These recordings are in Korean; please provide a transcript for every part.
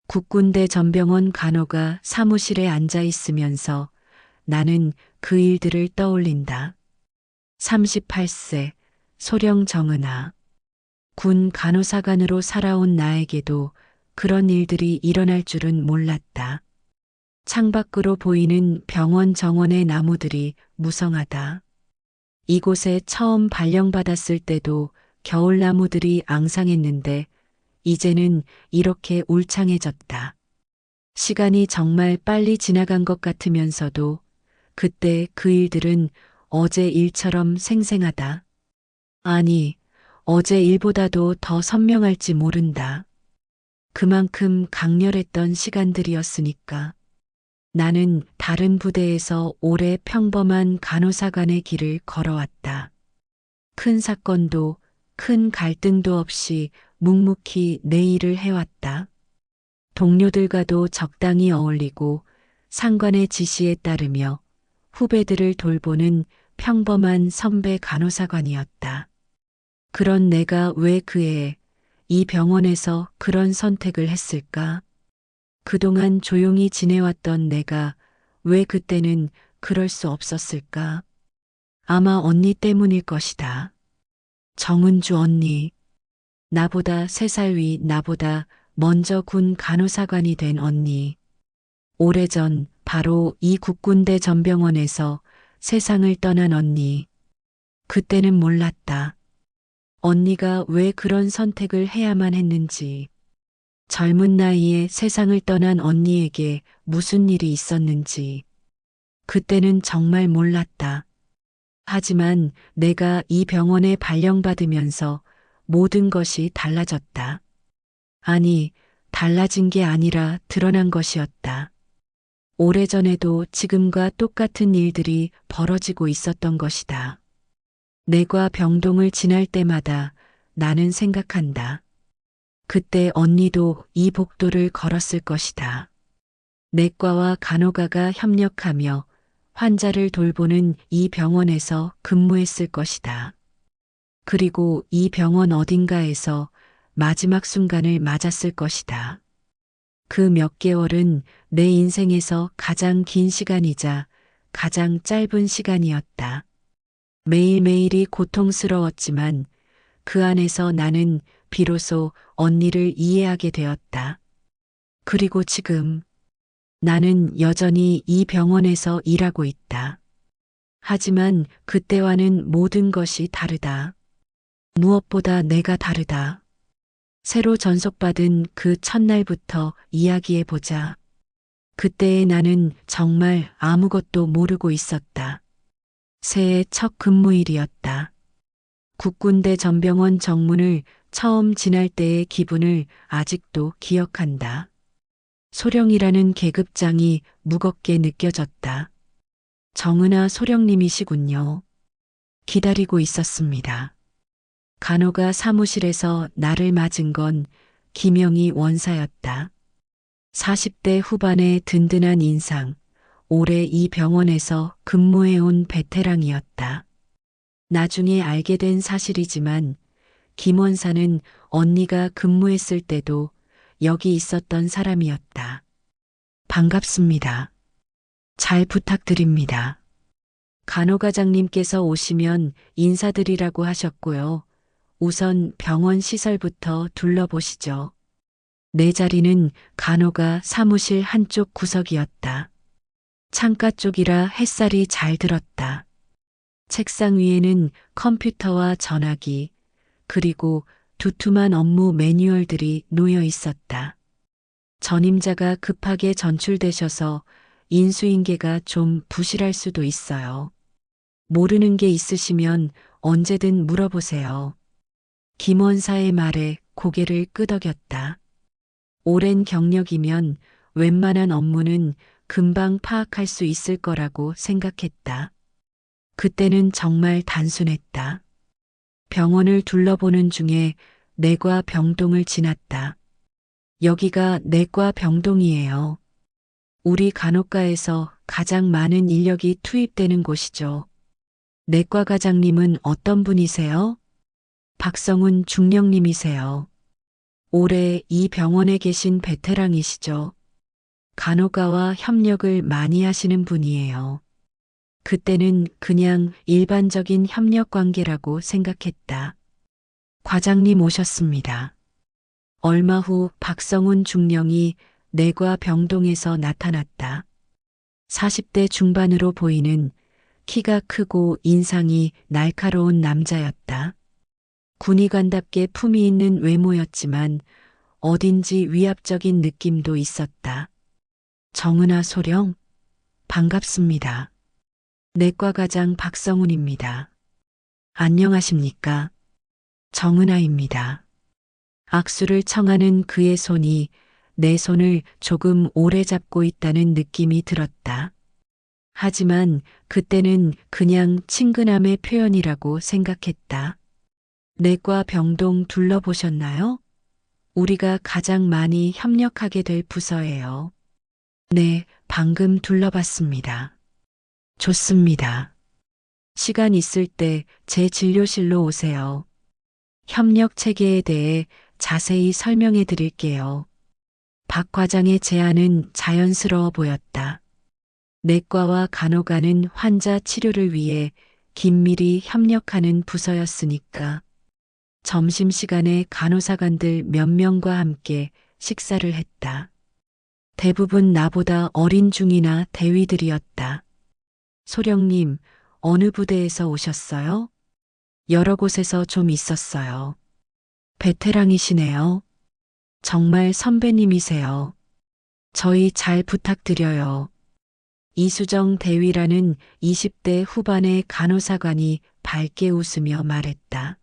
국군대 전병원 간호가 사무실에 앉아 있으면서 나는 그 일들을 떠올린다. 38세 소령 정은아. 군 간호사관으로 살아온 나에게도 그런 일들이 일어날 줄은 몰랐다. 창밖으로 보이는 병원 정원의 나무들이 무성하다. 이곳에 처음 발령받았을 때도 겨울나무들이 앙상했는데 이제는 이렇게 울창해졌다. 시간이 정말 빨리 지나간 것 같으면서도 그때 그 일들은 어제 일처럼 생생하다. 아니, 어제 일보다도 더 선명할지 모른다. 그만큼 강렬했던 시간들이었으니까. 나는 다른 부대에서 오래 평범한 간호사관의 길을 걸어왔다. 큰 사건도 큰 갈등도 없이 묵묵히 내 일을 해왔다. 동료들과도 적당히 어울리고 상관의 지시에 따르며 후배들을 돌보는 평범한 선배 간호사관이었다. 그런 내가 왜 그해 이 병원에서 그런 선택을 했을까? 그동안 조용히 지내왔던 내가 왜 그때는 그럴 수 없었을까? 아마 언니 때문일 것이다. 정은주 언니. 나보다 3살 위 나보다 먼저 군 간호사관이 된 언니. 오래전 바로 이 국군대 전병원에서 세상을 떠난 언니. 그때는 몰랐다. 언니가 왜 그런 선택을 해야만 했는지. 젊은 나이에 세상을 떠난 언니에게 무슨 일이 있었는지. 그때는 정말 몰랐다. 하지만 내가 이 병원에 발령받으면서 모든 것이 달라졌다. 아니, 달라진 게 아니라 드러난 것이었다. 오래전에도 지금과 똑같은 일들이 벌어지고 있었던 것이다. 내과 병동을 지날 때마다 나는 생각한다. 그때 언니도 이 복도를 걸었을 것이다. 내과와 간호가가 협력하며 환자를 돌보는 이 병원에서 근무했을 것이다. 그리고 이 병원 어딘가에서 마지막 순간을 맞았을 것이다. 그 몇 개월은 내 인생에서 가장 긴 시간이자 가장 짧은 시간이었다. 매일매일이 고통스러웠지만 그 안에서 나는 비로소 언니를 이해하게 되었다. 그리고 지금 나는 여전히 이 병원에서 일하고 있다. 하지만 그때와는 모든 것이 다르다. 무엇보다 내가 다르다. 새로 전속받은 그 첫날부터 이야기해보자. 그때의 나는 정말 아무것도 모르고 있었다. 새해 첫 근무일이었다. 국군대 전병원 정문을 처음 지날 때의 기분을 아직도 기억한다. 소령이라는 계급장이 무겁게 느껴졌다. 정은아 소령님이시군요. 기다리고 있었습니다. 간호가 사무실에서 나를 맞은 건 김영희 원사였다. 40대 후반의 든든한 인상, 오래 이 병원에서 근무해온 베테랑이었다. 나중에 알게 된 사실이지만 김 원사는 언니가 근무했을 때도 여기 있었던 사람이었다. 반갑습니다. 잘 부탁드립니다. 간호과장님께서 오시면 인사드리라고 하셨고요. 우선 병원 시설부터 둘러보시죠. 내 자리는 간호가 사무실 한쪽 구석이었다. 창가 쪽이라 햇살이 잘 들었다. 책상 위에는 컴퓨터와 전화기, 그리고 두툼한 업무 매뉴얼들이 놓여 있었다. 전임자가 급하게 전출되셔서 인수인계가 좀 부실할 수도 있어요. 모르는 게 있으시면 언제든 물어보세요. 김 원사의 말에 고개를 끄덕였다. 오랜 경력이면 웬만한 업무는 금방 파악할 수 있을 거라고 생각했다. 그때는 정말 단순했다. 병원을 둘러보는 중에 내과 병동을 지났다. 여기가 내과 병동이에요. 우리 간호과에서 가장 많은 인력이 투입되는 곳이죠. 내과 과장님은 어떤 분이세요? 박성훈 중령님이세요. 올해 이 병원에 계신 베테랑이시죠. 간호가와 협력을 많이 하시는 분이에요. 그때는 그냥 일반적인 협력 관계라고 생각했다. 과장님 오셨습니다. 얼마 후 박성훈 중령이 내과 병동에서 나타났다. 40대 중반으로 보이는 키가 크고 인상이 날카로운 남자였다. 군의관답게 품위 있는 외모였지만 어딘지 위압적인 느낌도 있었다. 정은아 소령, 반갑습니다. 내과과장 박성훈입니다. 안녕하십니까? 정은아입니다. 악수를 청하는 그의 손이 내 손을 조금 오래 잡고 있다는 느낌이 들었다. 하지만 그때는 그냥 친근함의 표현이라고 생각했다. 내과 병동 둘러보셨나요? 우리가 가장 많이 협력하게 될 부서예요. 네, 방금 둘러봤습니다. 좋습니다. 시간 있을 때 제 진료실로 오세요. 협력 체계에 대해 자세히 설명해 드릴게요. 박 과장의 제안은 자연스러워 보였다. 내과와 간호가는 환자 치료를 위해 긴밀히 협력하는 부서였으니까. 점심시간에 간호사관들 몇 명과 함께 식사를 했다. 대부분 나보다 어린 중이나 대위들이었다. 소령님, 어느 부대에서 오셨어요? 여러 곳에서 좀 있었어요. 베테랑이시네요. 정말 선배님이세요. 저희 잘 부탁드려요. 이수정 대위라는 20대 후반의 간호사관이 밝게 웃으며 말했다.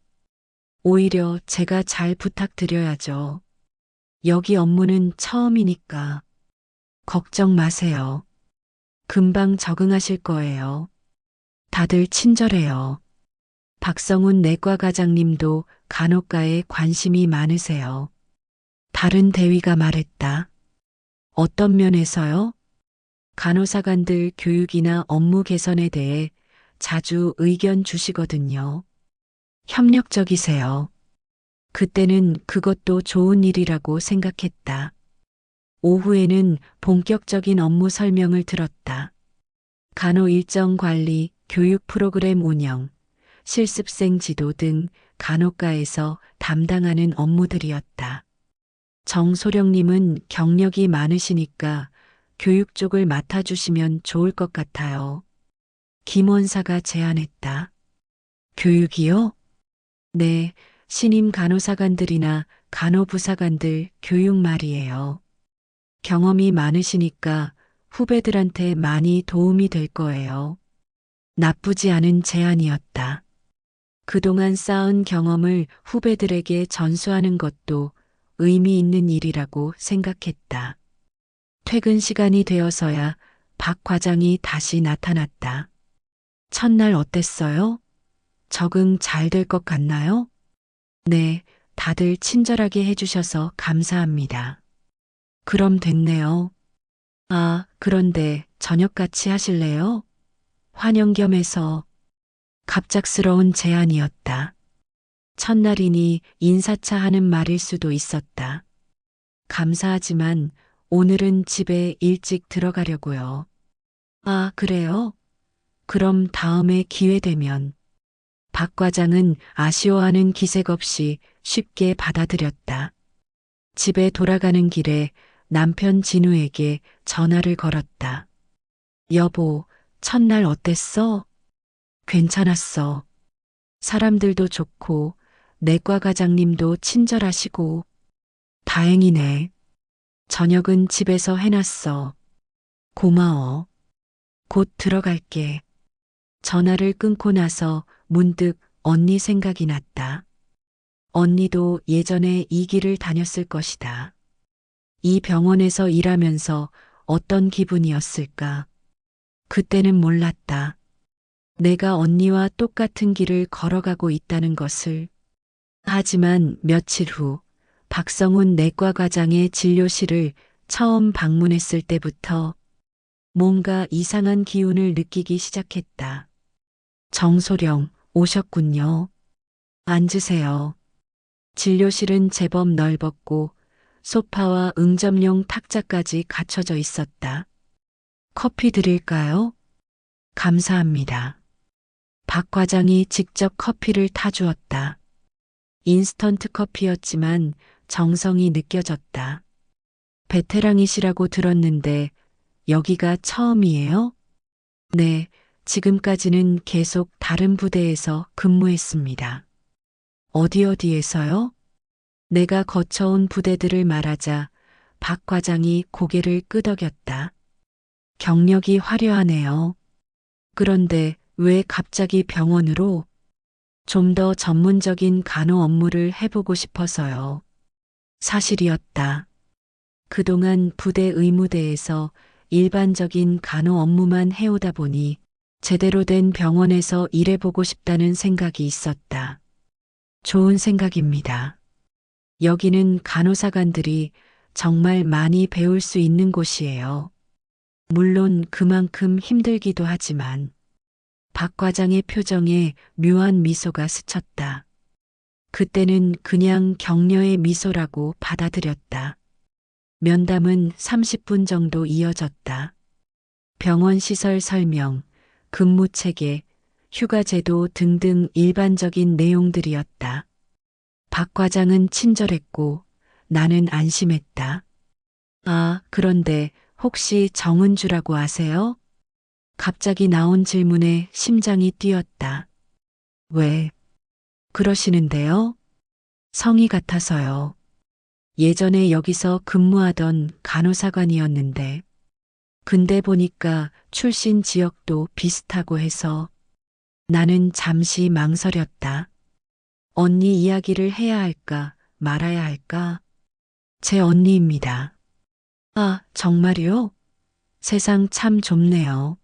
오히려 제가 잘 부탁드려야죠. 여기 업무는 처음이니까. 걱정 마세요. 금방 적응하실 거예요. 다들 친절해요. 박성훈 내과과장님도 간호과에 관심이 많으세요. 다른 대위가 말했다. 어떤 면에서요? 간호사관들 교육이나 업무 개선에 대해 자주 의견 주시거든요. 협력적이세요. 그때는 그것도 좋은 일이라고 생각했다. 오후에는 본격적인 업무 설명을 들었다. 간호 일정 관리, 교육 프로그램 운영, 실습생 지도 등 간호과에서 담당하는 업무들이었다. 정소령님은 경력이 많으시니까 교육 쪽을 맡아주시면 좋을 것 같아요. 김 원사가 제안했다. 교육이요? 네, 신임 간호사관들이나 간호부사관들 교육 말이에요. 경험이 많으시니까 후배들한테 많이 도움이 될 거예요. 나쁘지 않은 제안이었다. 그동안 쌓은 경험을 후배들에게 전수하는 것도 의미 있는 일이라고 생각했다. 퇴근 시간이 되어서야 박 과장이 다시 나타났다. 첫날 어땠어요? 적응 잘 될 것 같나요? 네, 다들 친절하게 해주셔서 감사합니다. 그럼 됐네요. 아, 그런데 저녁 같이 하실래요? 환영 겸해서. 갑작스러운 제안이었다. 첫날이니 인사차 하는 말일 수도 있었다. 감사하지만 오늘은 집에 일찍 들어가려고요. 아, 그래요? 그럼 다음에 기회 되면. 박 과장은 아쉬워하는 기색 없이 쉽게 받아들였다. 집에 돌아가는 길에 남편 진우에게 전화를 걸었다. 여보, 첫날 어땠어? 괜찮았어. 사람들도 좋고, 내과 과장님도 친절하시고. 다행이네. 저녁은 집에서 해놨어. 고마워. 곧 들어갈게. 전화를 끊고 나서 문득 언니 생각이 났다. 언니도 예전에 이 길을 다녔을 것이다. 이 병원에서 일하면서 어떤 기분이었을까? 그때는 몰랐다. 내가 언니와 똑같은 길을 걸어가고 있다는 것을. 하지만 며칠 후 박성훈 내과 과장의 진료실을 처음 방문했을 때부터 뭔가 이상한 기운을 느끼기 시작했다. 정소령 오셨군요. 앉으세요. 진료실은 제법 넓었고 소파와 응접용 탁자까지 갖춰져 있었다. 커피 드릴까요? 감사합니다. 박 과장이 직접 커피를 타주었다. 인스턴트 커피였지만 정성이 느껴졌다. 베테랑이시라고 들었는데 여기가 처음이에요? 네, 지금까지는 계속 다른 부대에서 근무했습니다. 어디에서요? 내가 거쳐온 부대들을 말하자 박 과장이 고개를 끄덕였다. 경력이 화려하네요. 그런데 왜 갑자기 병원으로? 좀 더 전문적인 간호 업무를 해보고 싶어서요. 사실이었다. 그동안 부대 의무대에서 일반적인 간호 업무만 해오다 보니 제대로 된 병원에서 일해보고 싶다는 생각이 있었다. 좋은 생각입니다. 여기는 간호사관들이 정말 많이 배울 수 있는 곳이에요. 물론 그만큼 힘들기도 하지만 박 과장의 표정에 묘한 미소가 스쳤다. 그때는 그냥 격려의 미소라고 받아들였다. 면담은 30분 정도 이어졌다. 병원 시설 설명, 근무 체계, 휴가 제도 등등 일반적인 내용들이었다. 박 과장은 친절했고 나는 안심했다. 아, 그런데 혹시 정은주라고 아세요? 갑자기 나온 질문에 심장이 뛰었다. 왜? 그러시는데요? 성이 같아서요. 예전에 여기서 근무하던 간호사관이었는데, 근데 보니까 출신 지역도 비슷하고 해서 나는 잠시 망설였다. 언니 이야기를 해야 할까, 말아야 할까? 제 언니입니다. 아, 정말요? 세상 참 좁네요.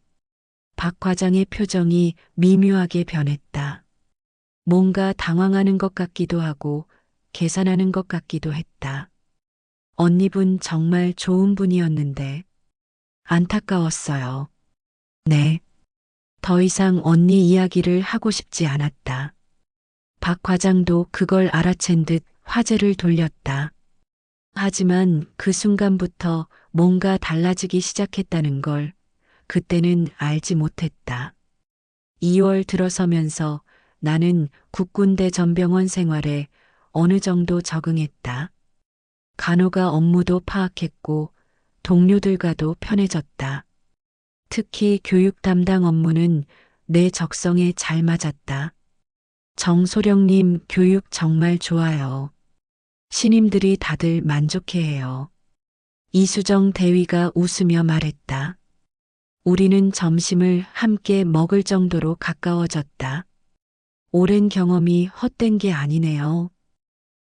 박 과장의 표정이 미묘하게 변했다. 뭔가 당황하는 것 같기도 하고 계산하는 것 같기도 했다. 언니분 정말 좋은 분이었는데 안타까웠어요. 네. 더 이상 언니 이야기를 하고 싶지 않았다. 박 과장도 그걸 알아챈 듯 화제를 돌렸다. 하지만 그 순간부터 뭔가 달라지기 시작했다는 걸 그때는 알지 못했다. 2월 들어서면서 나는 국군대 전병원 생활에 어느 정도 적응했다. 간호가 업무도 파악했고 동료들과도 편해졌다. 특히 교육 담당 업무는 내 적성에 잘 맞았다. 정소령님 교육 정말 좋아요. 신임들이 다들 만족해해요. 이수정 대위가 웃으며 말했다. 우리는 점심을 함께 먹을 정도로 가까워졌다. 오랜 경험이 헛된 게 아니네요.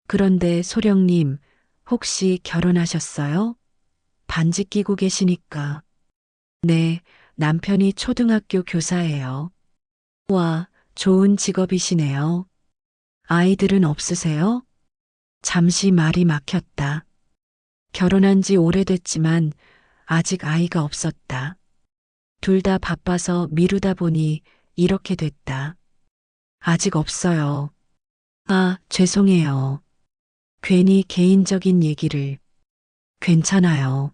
그런데 소령님, 혹시 결혼하셨어요? 반지 끼고 계시니까. 네, 남편이 초등학교 교사예요. 와, 좋은 직업이시네요. 아이들은 없으세요? 잠시 말이 막혔다. 결혼한 지 오래됐지만 아직 아이가 없었다. 둘 다 바빠서 미루다 보니 이렇게 됐다. 아직 없어요. 아, 죄송해요. 괜히 개인적인 얘기를. 괜찮아요.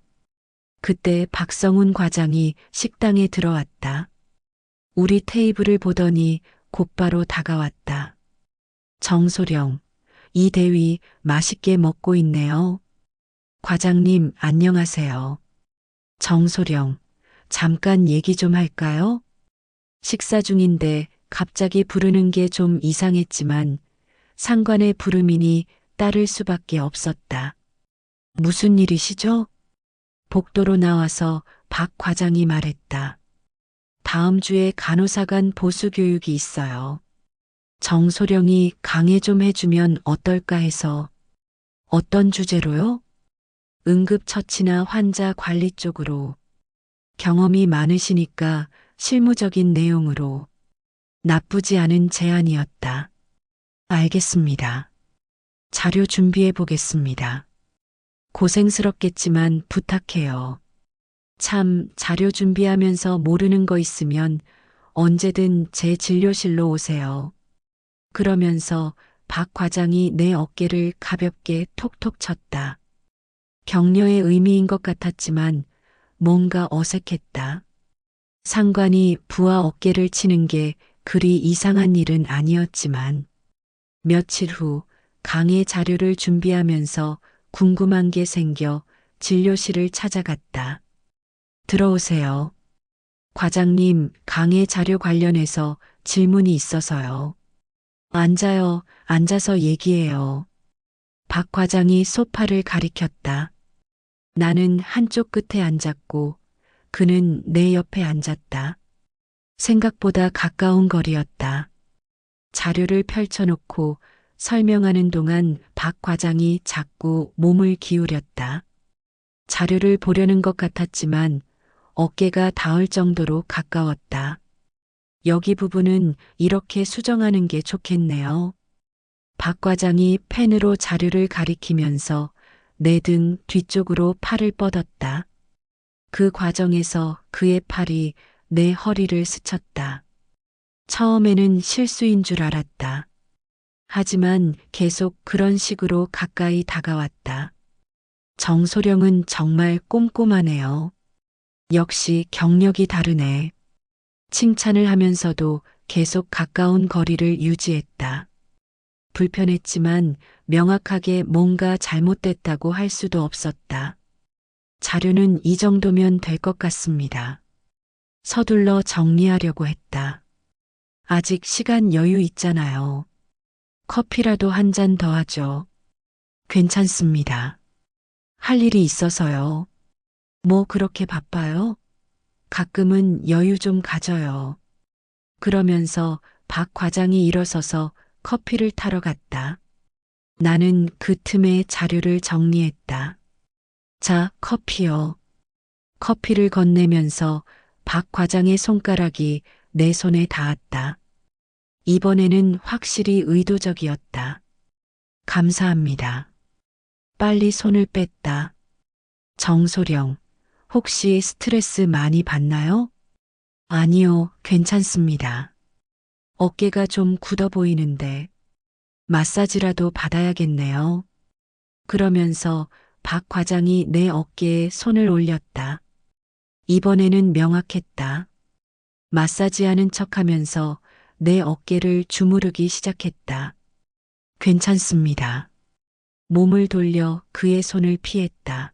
그때 박성훈 과장이 식당에 들어왔다. 우리 테이블을 보더니 곧바로 다가왔다. 정소령, 이 대위 맛있게 먹고 있네요. 과장님, 안녕하세요. 정소령, 잠깐 얘기 좀 할까요? 식사 중인데 갑자기 부르는 게 좀 이상했지만 상관의 부름이니 따를 수밖에 없었다. 무슨 일이시죠? 복도로 나와서 박 과장이 말했다. 다음 주에 간호사관 보수 교육이 있어요. 정소령이 강의 좀 해주면 어떨까 해서. 어떤 주제로요? 응급처치나 환자 관리 쪽으로. 경험이 많으시니까 실무적인 내용으로. 나쁘지 않은 제안이었다. 알겠습니다. 자료 준비해 보겠습니다. 고생스럽겠지만 부탁해요. 참, 자료 준비하면서 모르는 거 있으면 언제든 제 진료실로 오세요. 그러면서 박 과장이 내 어깨를 가볍게 톡톡 쳤다. 격려의 의미인 것 같았지만 뭔가 어색했다. 상관이 부하 어깨를 치는 게 그리 이상한 일은 아니었지만 며칠 후 강의 자료를 준비하면서 궁금한 게 생겨 진료실을 찾아갔다. 들어오세요. 과장님, 강의 자료 관련해서 질문이 있어서요. 앉아요. 앉아서 얘기해요. 박 과장이 소파를 가리켰다. 나는 한쪽 끝에 앉았고 그는 내 옆에 앉았다. 생각보다 가까운 거리였다. 자료를 펼쳐놓고 설명하는 동안 박 과장이 자꾸 몸을 기울였다. 자료를 보려는 것 같았지만 어깨가 닿을 정도로 가까웠다. 여기 부분은 이렇게 수정하는 게 좋겠네요. 박 과장이 펜으로 자료를 가리키면서 내 등 뒤쪽으로 팔을 뻗었다. 그 과정에서 그의 팔이 내 허리를 스쳤다. 처음에는 실수인 줄 알았다. 하지만 계속 그런 식으로 가까이 다가왔다. 정소령은 정말 꼼꼼하네요. 역시 경력이 다르네. 칭찬을 하면서도 계속 가까운 거리를 유지했다. 불편했지만 명확하게 뭔가 잘못됐다고 할 수도 없었다. 자료는 이 정도면 될 것 같습니다. 서둘러 정리하려고 했다. 아직 시간 여유 있잖아요. 커피라도 한 잔 더 하죠. 괜찮습니다. 할 일이 있어서요. 뭐 그렇게 바빠요? 가끔은 여유 좀 가져요. 그러면서 박 과장이 일어서서 커피를 타러 갔다. 나는 그 틈에 자료를 정리했다. 자, 커피요. 커피를 건네면서 박 과장의 손가락이 내 손에 닿았다. 이번에는 확실히 의도적이었다. 감사합니다. 빨리 손을 뺐다. 정소령, 혹시 스트레스 많이 받나요? 아니요, 괜찮습니다. 어깨가 좀 굳어 보이는데 마사지라도 받아야겠네요. 그러면서 박 과장이 내 어깨에 손을 올렸다. 이번에는 명확했다. 마사지하는 척하면서 내 어깨를 주무르기 시작했다. 괜찮습니다. 몸을 돌려 그의 손을 피했다.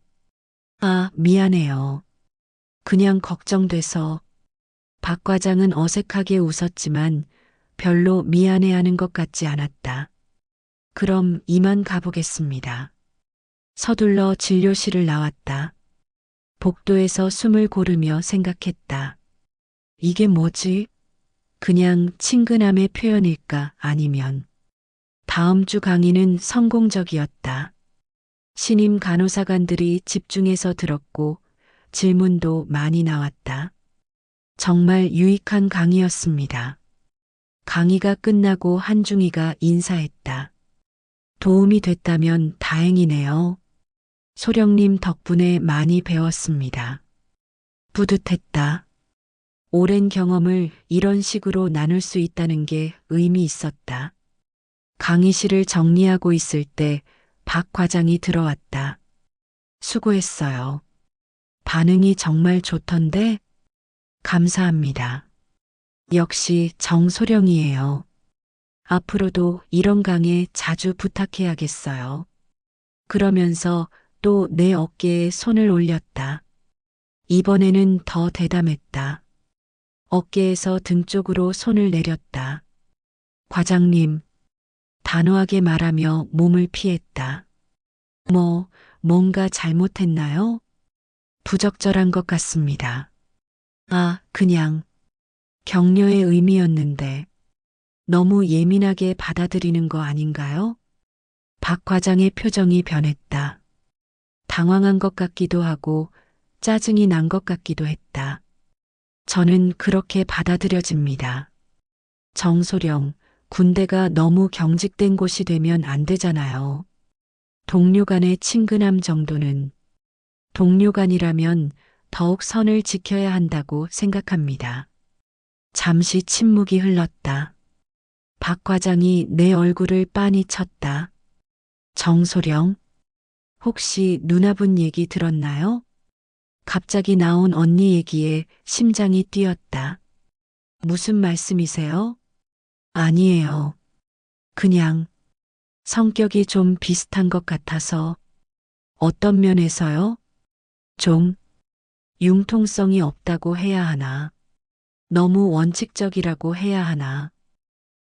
아, 미안해요. 그냥 걱정돼서. 박 과장은 어색하게 웃었지만 별로 미안해하는 것 같지 않았다. 그럼 이만 가보겠습니다. 서둘러 진료실을 나왔다. 복도에서 숨을 고르며 생각했다. 이게 뭐지? 그냥 친근함의 표현일까 아니면 다음 주 강의는 성공적이었다. 신임 간호사관들이 집중해서 들었고 질문도 많이 나왔다. 정말 유익한 강의였습니다. 강의가 끝나고 한중이가 인사했다. 도움이 됐다면 다행이네요. 소령님 덕분에 많이 배웠습니다. 뿌듯했다. 오랜 경험을 이런 식으로 나눌 수 있다는 게 의미 있었다. 강의실을 정리하고 있을 때 박 과장이 들어왔다. 수고했어요. 반응이 정말 좋던데? 감사합니다. 역시 정소령이에요. 앞으로도 이런 강의 자주 부탁해야겠어요. 그러면서 또 내 어깨에 손을 올렸다. 이번에는 더 대담했다. 어깨에서 등 쪽으로 손을 내렸다. 과장님, 단호하게 말하며 몸을 피했다. 뭔가 잘못했나요? 부적절한 것 같습니다. 아, 그냥 격려의 의미였는데 너무 예민하게 받아들이는 거 아닌가요? 박 과장의 표정이 변했다. 당황한 것 같기도 하고 짜증이 난 것 같기도 했다. 저는 그렇게 받아들여집니다. 정소령, 군대가 너무 경직된 곳이 되면 안 되잖아요. 동료 간의 친근함 정도는 동료 간이라면 더욱 선을 지켜야 한다고 생각합니다. 잠시 침묵이 흘렀다. 박 과장이 내 얼굴을 빤히 쳤다. 정소령, 혹시 누나분 얘기 들었나요? 갑자기 나온 언니 얘기에 심장이 뛰었다. 무슨 말씀이세요? 아니에요. 그냥 성격이 좀 비슷한 것 같아서. 어떤 면에서요? 좀 융통성이 없다고 해야 하나? 너무 원칙적이라고 해야 하나?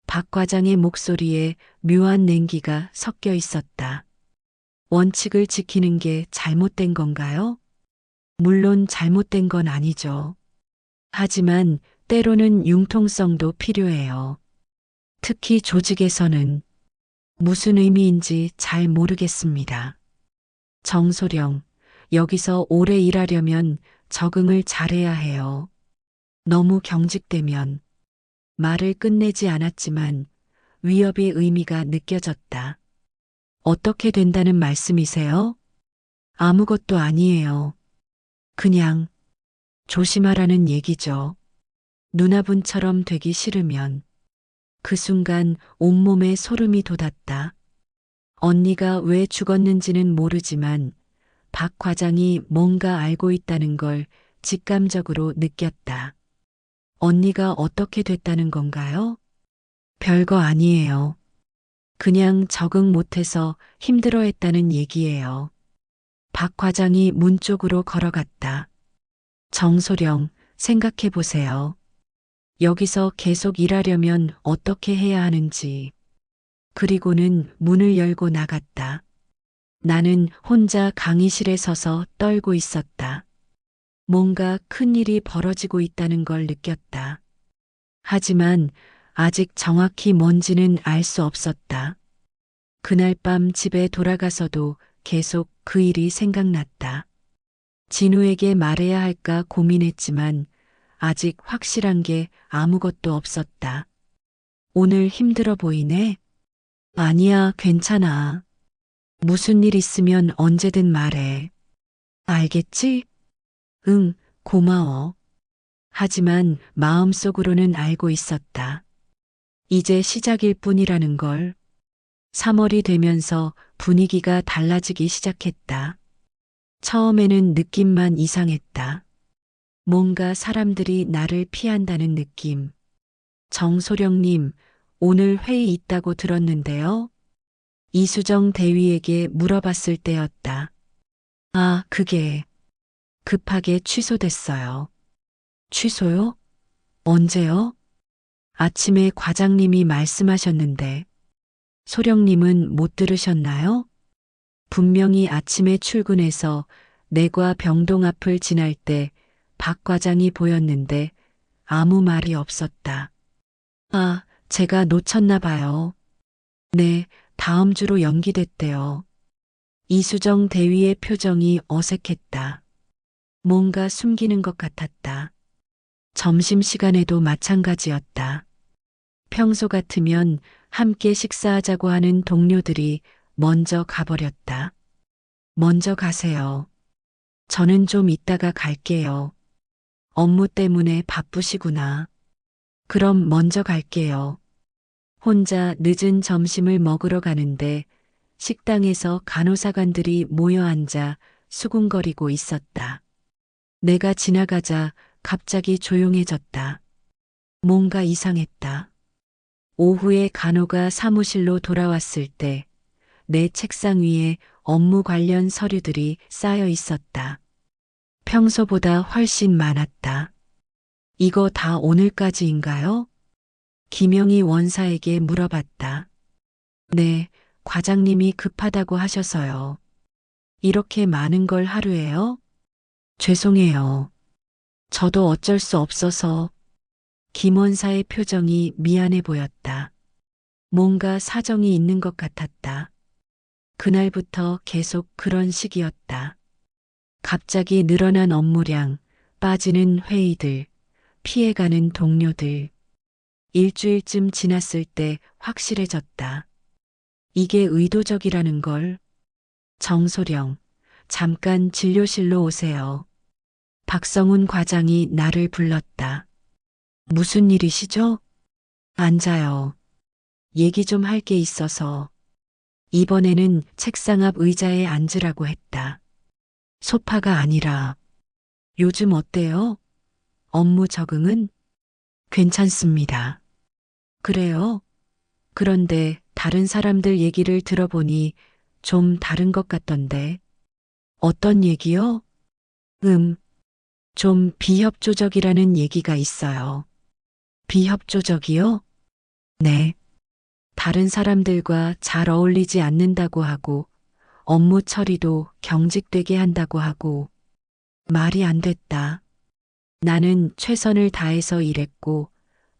박 과장의 목소리에 묘한 냉기가 섞여 있었다. 원칙을 지키는 게 잘못된 건가요? 물론 잘못된 건 아니죠. 하지만 때로는 융통성도 필요해요. 특히 조직에서는. 무슨 의미인지 잘 모르겠습니다. 정소령, 여기서 오래 일하려면 적응을 잘해야 해요. 너무 경직되면. 말을 끝내지 않았지만 위협의 의미가 느껴졌다. 어떻게 된다는 말씀이세요? 아무것도 아니에요. 그냥 조심하라는 얘기죠. 누나분처럼 되기 싫으면. 그 순간 온몸에 소름이 돋았다. 언니가 왜 죽었는지는 모르지만 박 과장이 뭔가 알고 있다는 걸 직감적으로 느꼈다. 언니가 어떻게 됐다는 건가요? 별거 아니에요. 그냥 적응 못해서 힘들어했다는 얘기예요. 박 과장이 문 쪽으로 걸어갔다. 정소령, 생각해 보세요. 여기서 계속 일하려면 어떻게 해야 하는지. 그리고는 문을 열고 나갔다. 나는 혼자 강의실에 서서 떨고 있었다. 뭔가 큰 일이 벌어지고 있다는 걸 느꼈다. 하지만 아직 정확히 뭔지는 알 수 없었다. 그날 밤 집에 돌아가서도 계속 그 일이 생각났다. 진우에게 말해야 할까 고민했지만 아직 확실한 게 아무것도 없었다. 오늘 힘들어 보이네? 아니야, 괜찮아. 무슨 일 있으면 언제든 말해. 알겠지? 응, 고마워. 하지만 마음속으로는 알고 있었다. 이제 시작일 뿐이라는 걸. 3월이 되면서 분위기가 달라지기 시작했다. 처음에는 느낌만 이상했다. 뭔가 사람들이 나를 피한다는 느낌. 정소령님, 오늘 회의 있다고 들었는데요. 이수정 대위에게 물어봤을 때였다. 아, 그게 급하게 취소됐어요. 취소요? 언제요? 아침에 과장님이 말씀하셨는데. 소령님은 못 들으셨나요? 분명히 아침에 출근해서 내과 병동 앞을 지날 때 박 과장이 보였는데 아무 말이 없었다. 아, 제가 놓쳤나 봐요. 네, 다음 주로 연기됐대요. 이수정 대위의 표정이 어색했다. 뭔가 숨기는 것 같았다. 점심시간에도 마찬가지였다. 평소 같으면 함께 식사하자고 하는 동료들이 먼저 가버렸다. 먼저 가세요. 저는 좀 이따가 갈게요. 업무 때문에 바쁘시구나. 그럼 먼저 갈게요. 혼자 늦은 점심을 먹으러 가는데 식당에서 간호사관들이 모여 앉아 수군거리고 있었다. 내가 지나가자 갑자기 조용해졌다. 뭔가 이상했다. 오후에 간호가 사무실로 돌아왔을 때 내 책상 위에 업무 관련 서류들이 쌓여 있었다. 평소보다 훨씬 많았다. 이거 다 오늘까지인가요? 김영희 원사에게 물어봤다. 네, 과장님이 급하다고 하셔서요. 이렇게 많은 걸 하루에요? 죄송해요. 저도 어쩔 수 없어서. 김 원사의 표정이 미안해 보였다. 뭔가 사정이 있는 것 같았다. 그날부터 계속 그런 식이었다. 갑자기 늘어난 업무량, 빠지는 회의들, 피해가는 동료들. 일주일쯤 지났을 때 확실해졌다. 이게 의도적이라는 걸. 정소령, 잠깐 진료실로 오세요. 박성훈 과장이 나를 불렀다. 무슨 일이시죠? 앉아요. 얘기 좀 할 게 있어서. 이번에는 책상 앞 의자에 앉으라고 했다. 소파가 아니라. 요즘 어때요? 업무 적응은? 괜찮습니다. 그래요? 그런데 다른 사람들 얘기를 들어보니 좀 다른 것 같던데. 어떤 얘기요? 좀 비협조적이라는 얘기가 있어요. 비협조적이요? 네. 다른 사람들과 잘 어울리지 않는다고 하고, 업무 처리도 경직되게 한다고 하고, 말이 안 됐다. 나는 최선을 다해서 일했고,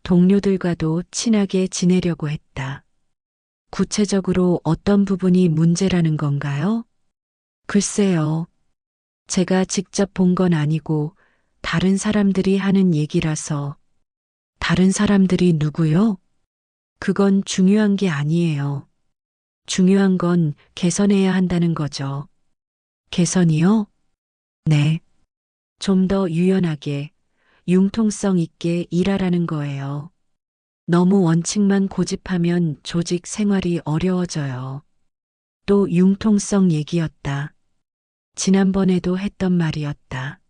동료들과도 친하게 지내려고 했다. 구체적으로 어떤 부분이 문제라는 건가요? 글쎄요. 제가 직접 본 건 아니고, 다른 사람들이 하는 얘기라서. 다른 사람들이 누구요? 그건 중요한 게 아니에요. 중요한 건 개선해야 한다는 거죠. 개선이요? 네. 좀 더 유연하게, 융통성 있게 일하라는 거예요. 너무 원칙만 고집하면 조직 생활이 어려워져요. 또 융통성 얘기였다. 지난번에도 했던 말이었다.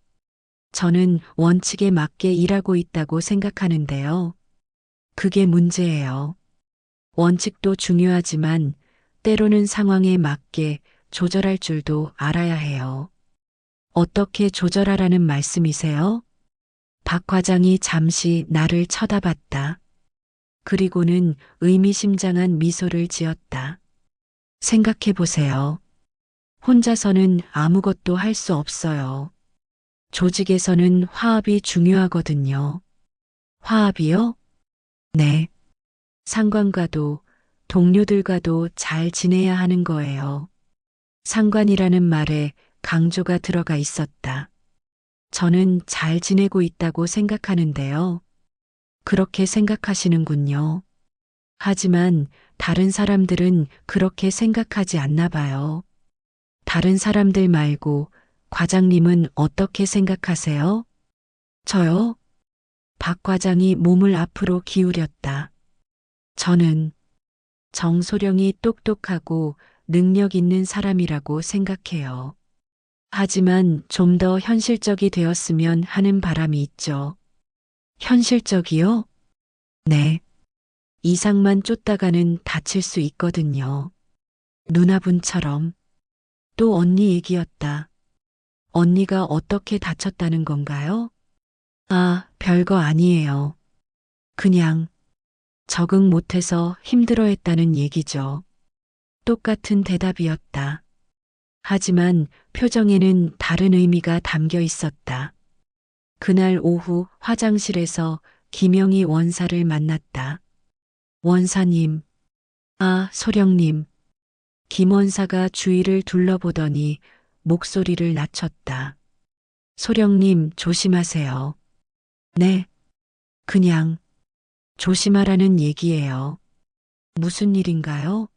저는 원칙에 맞게 일하고 있다고 생각하는데요. 그게 문제예요. 원칙도 중요하지만 때로는 상황에 맞게 조절할 줄도 알아야 해요. 어떻게 조절하라는 말씀이세요? 박 과장이 잠시 나를 쳐다봤다. 그리고는 의미심장한 미소를 지었다. 생각해 보세요. 혼자서는 아무것도 할 수 없어요. 조직에서는 화합이 중요하거든요. 화합이요? 네. 상관과도 동료들과도 잘 지내야 하는 거예요. 상관이라는 말에 강조가 들어가 있었다. 저는 잘 지내고 있다고 생각하는데요. 그렇게 생각하시는군요. 하지만 다른 사람들은 그렇게 생각하지 않나 봐요. 다른 사람들 말고 과장님은 어떻게 생각하세요? 저요? 박 과장이 몸을 앞으로 기울였다. 저는 정소령이 똑똑하고 능력 있는 사람이라고 생각해요. 하지만 좀 더 현실적이 되었으면 하는 바람이 있죠. 현실적이요? 네. 이상만 쫓다가는 다칠 수 있거든요. 누나분처럼. 또 언니 얘기였다. 언니가 어떻게 다쳤다는 건가요? 아, 별거 아니에요. 그냥 적응 못해서 힘들어했다는 얘기죠. 똑같은 대답이었다. 하지만 표정에는 다른 의미가 담겨 있었다. 그날 오후 화장실에서 김영희 원사를 만났다. 원사님, 아, 소령님. 김 원사가 주위를 둘러보더니 목소리를 낮췄다. 소령님, 조심하세요. 네, 그냥 조심하라는 얘기예요. 무슨 일인가요?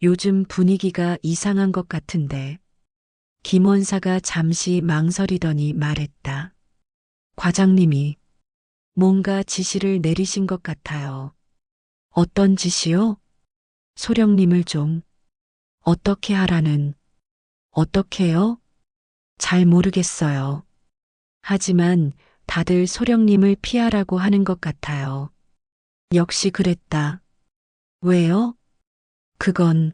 요즘 분위기가 이상한 것 같은데. 김 원사가 잠시 망설이더니 말했다. 과장님이 뭔가 지시를 내리신 것 같아요. 어떤 지시요? 소령님을 좀 어떻게 하라는, 어떻게요? 잘 모르겠어요. 하지만 다들 소령님을 피하라고 하는 것 같아요. 역시 그랬다. 왜요? 그건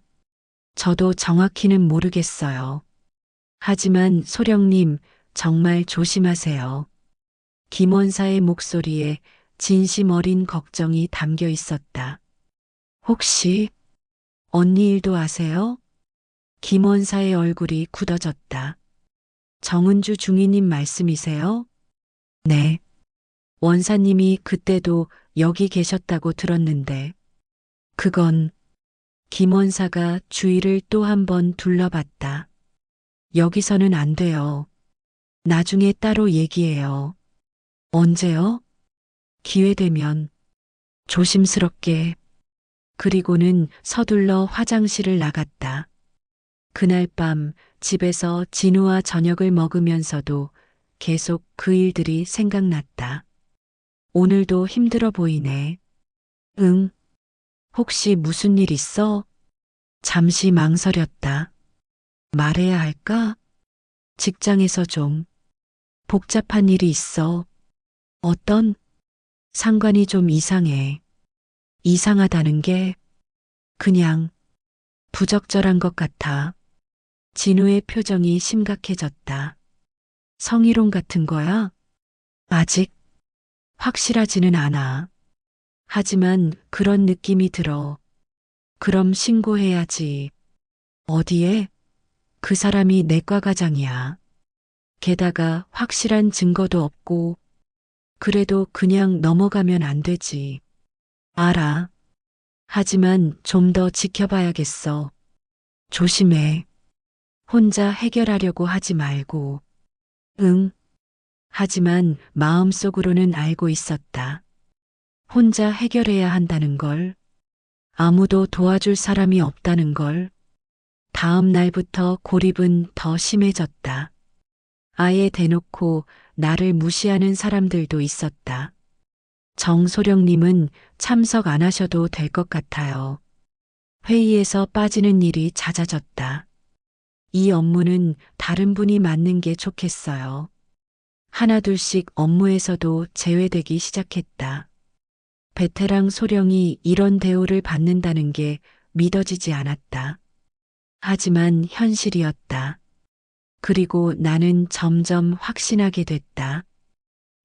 저도 정확히는 모르겠어요. 하지만 소령님 정말 조심하세요. 김원사의 목소리에 진심 어린 걱정이 담겨 있었다. 혹시 언니 일도 아세요? 김원사의 얼굴이 굳어졌다. 정은주 중위님 말씀이세요? 네. 원사님이 그때도 여기 계셨다고 들었는데. 그건 김원사가 주위를 또 한 번 둘러봤다. 여기서는 안 돼요. 나중에 따로 얘기해요. 언제요? 기회되면 조심스럽게. 그리고는 서둘러 화장실을 나갔다. 그날 밤 집에서 진우와 저녁을 먹으면서도 계속 그 일들이 생각났다. 오늘도 힘들어 보이네. 응. 혹시 무슨 일 있어? 잠시 망설였다. 말해야 할까? 직장에서 좀 복잡한 일이 있어. 어떤? 상관이 좀 이상해. 이상하다는 게 그냥 부적절한 것 같아. 진우의 표정이 심각해졌다. 성희롱 같은 거야? 아직 확실하지는 않아. 하지만 그런 느낌이 들어. 그럼 신고해야지. 어디에? 그 사람이 내과 과장이야. 게다가 확실한 증거도 없고, 그래도 그냥 넘어가면 안 되지. 알아. 하지만 좀 더 지켜봐야겠어. 조심해. 혼자 해결하려고 하지 말고. 응. 하지만 마음속으로는 알고 있었다. 혼자 해결해야 한다는 걸. 아무도 도와줄 사람이 없다는 걸. 다음 날부터 고립은 더 심해졌다. 아예 대놓고 나를 무시하는 사람들도 있었다. 정소령님은 참석 안 하셔도 될 것 같아요. 회의에서 빠지는 일이 잦아졌다. 이 업무는 다른 분이 맡는 게 좋겠어요. 하나둘씩 업무에서도 제외되기 시작했다. 베테랑 소령이 이런 대우를 받는다는 게 믿어지지 않았다. 하지만 현실이었다. 그리고 나는 점점 확신하게 됐다.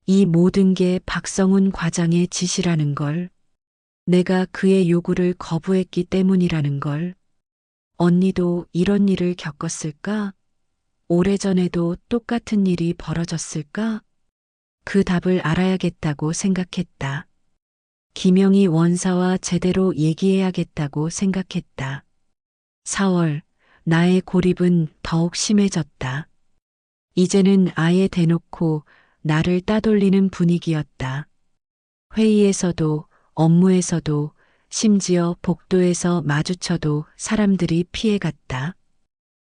이 모든 게 박성훈 과장의 지시라는 걸, 내가 그의 요구를 거부했기 때문이라는 걸, 언니도 이런 일을 겪었을까? 오래전에도 똑같은 일이 벌어졌을까? 그 답을 알아야겠다고 생각했다. 김영희 원사와 제대로 얘기해야겠다고 생각했다. 4월, 나의 고립은 더욱 심해졌다. 이제는 아예 대놓고 나를 따돌리는 분위기였다. 회의에서도, 업무에서도, 심지어 복도에서 마주쳐도 사람들이 피해갔다.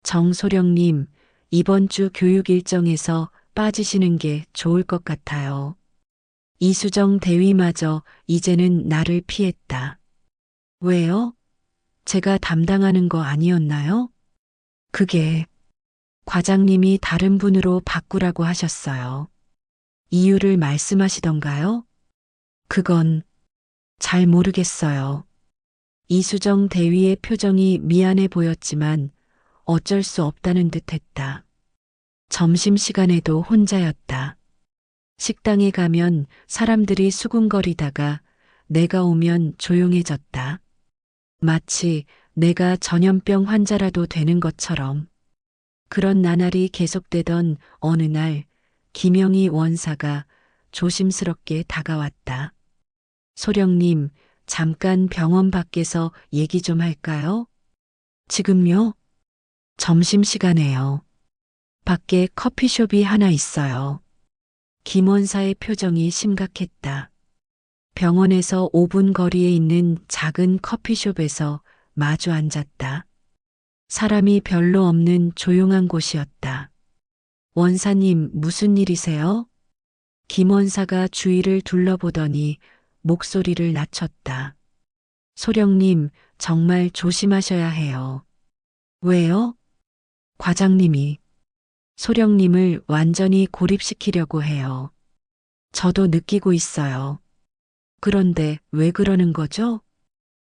정소령님, 이번 주 교육 일정에서 빠지시는 게 좋을 것 같아요. 이수정 대위마저 이제는 나를 피했다. 왜요? 제가 담당하는 거 아니었나요? 그게 과장님이 다른 분으로 바꾸라고 하셨어요. 이유를 말씀하시던가요? 그건 잘 모르겠어요. 이수정 대위의 표정이 미안해 보였지만 어쩔 수 없다는 듯 했다. 점심시간에도 혼자였다. 식당에 가면 사람들이 수군거리다가 내가 오면 조용해졌다. 마치 내가 전염병 환자라도 되는 것처럼. 그런 나날이 계속되던 어느 날 김영희 원사가 조심스럽게 다가왔다. 소령님, 잠깐 병원 밖에서 얘기 좀 할까요? 지금요? 점심시간에요. 밖에 커피숍이 하나 있어요. 김 원사의 표정이 심각했다. 병원에서 5분 거리에 있는 작은 커피숍에서 마주 앉았다. 사람이 별로 없는 조용한 곳이었다. 원사님, 무슨 일이세요? 김 원사가 주위를 둘러보더니 목소리를 낮췄다. 소령님, 정말 조심하셔야 해요. 왜요? 과장님이 소령님을 완전히 고립시키려고 해요. 저도 느끼고 있어요. 그런데 왜 그러는 거죠?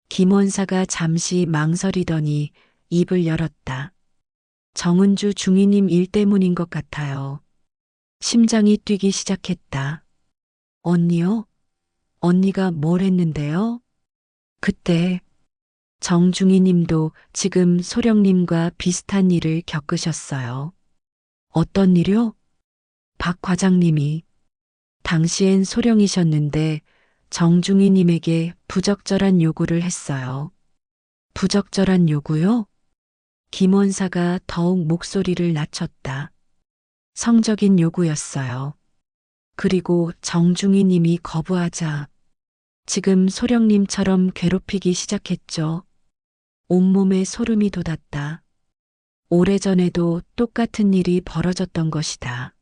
김 원사가 잠시 망설이더니 입을 열었다. 정은주 중위님 일 때문인 것 같아요. 심장이 뛰기 시작했다. 언니요? 언니가 뭘 했는데요? 그때 정중희 님도 지금 소령님과 비슷한 일을 겪으셨어요. 어떤 일요? 박 과장님이 당시엔 소령이셨는데 정중희 님에게 부적절한 요구를 했어요. 부적절한 요구요? 김 원사가 더욱 목소리를 낮췄다. 성적인 요구였어요. 그리고 정중희 님이 거부하자 지금 소령님처럼 괴롭히기 시작했죠. 온몸에 소름이 돋았다. 오래전에도 똑같은 일이 벌어졌던 것이다.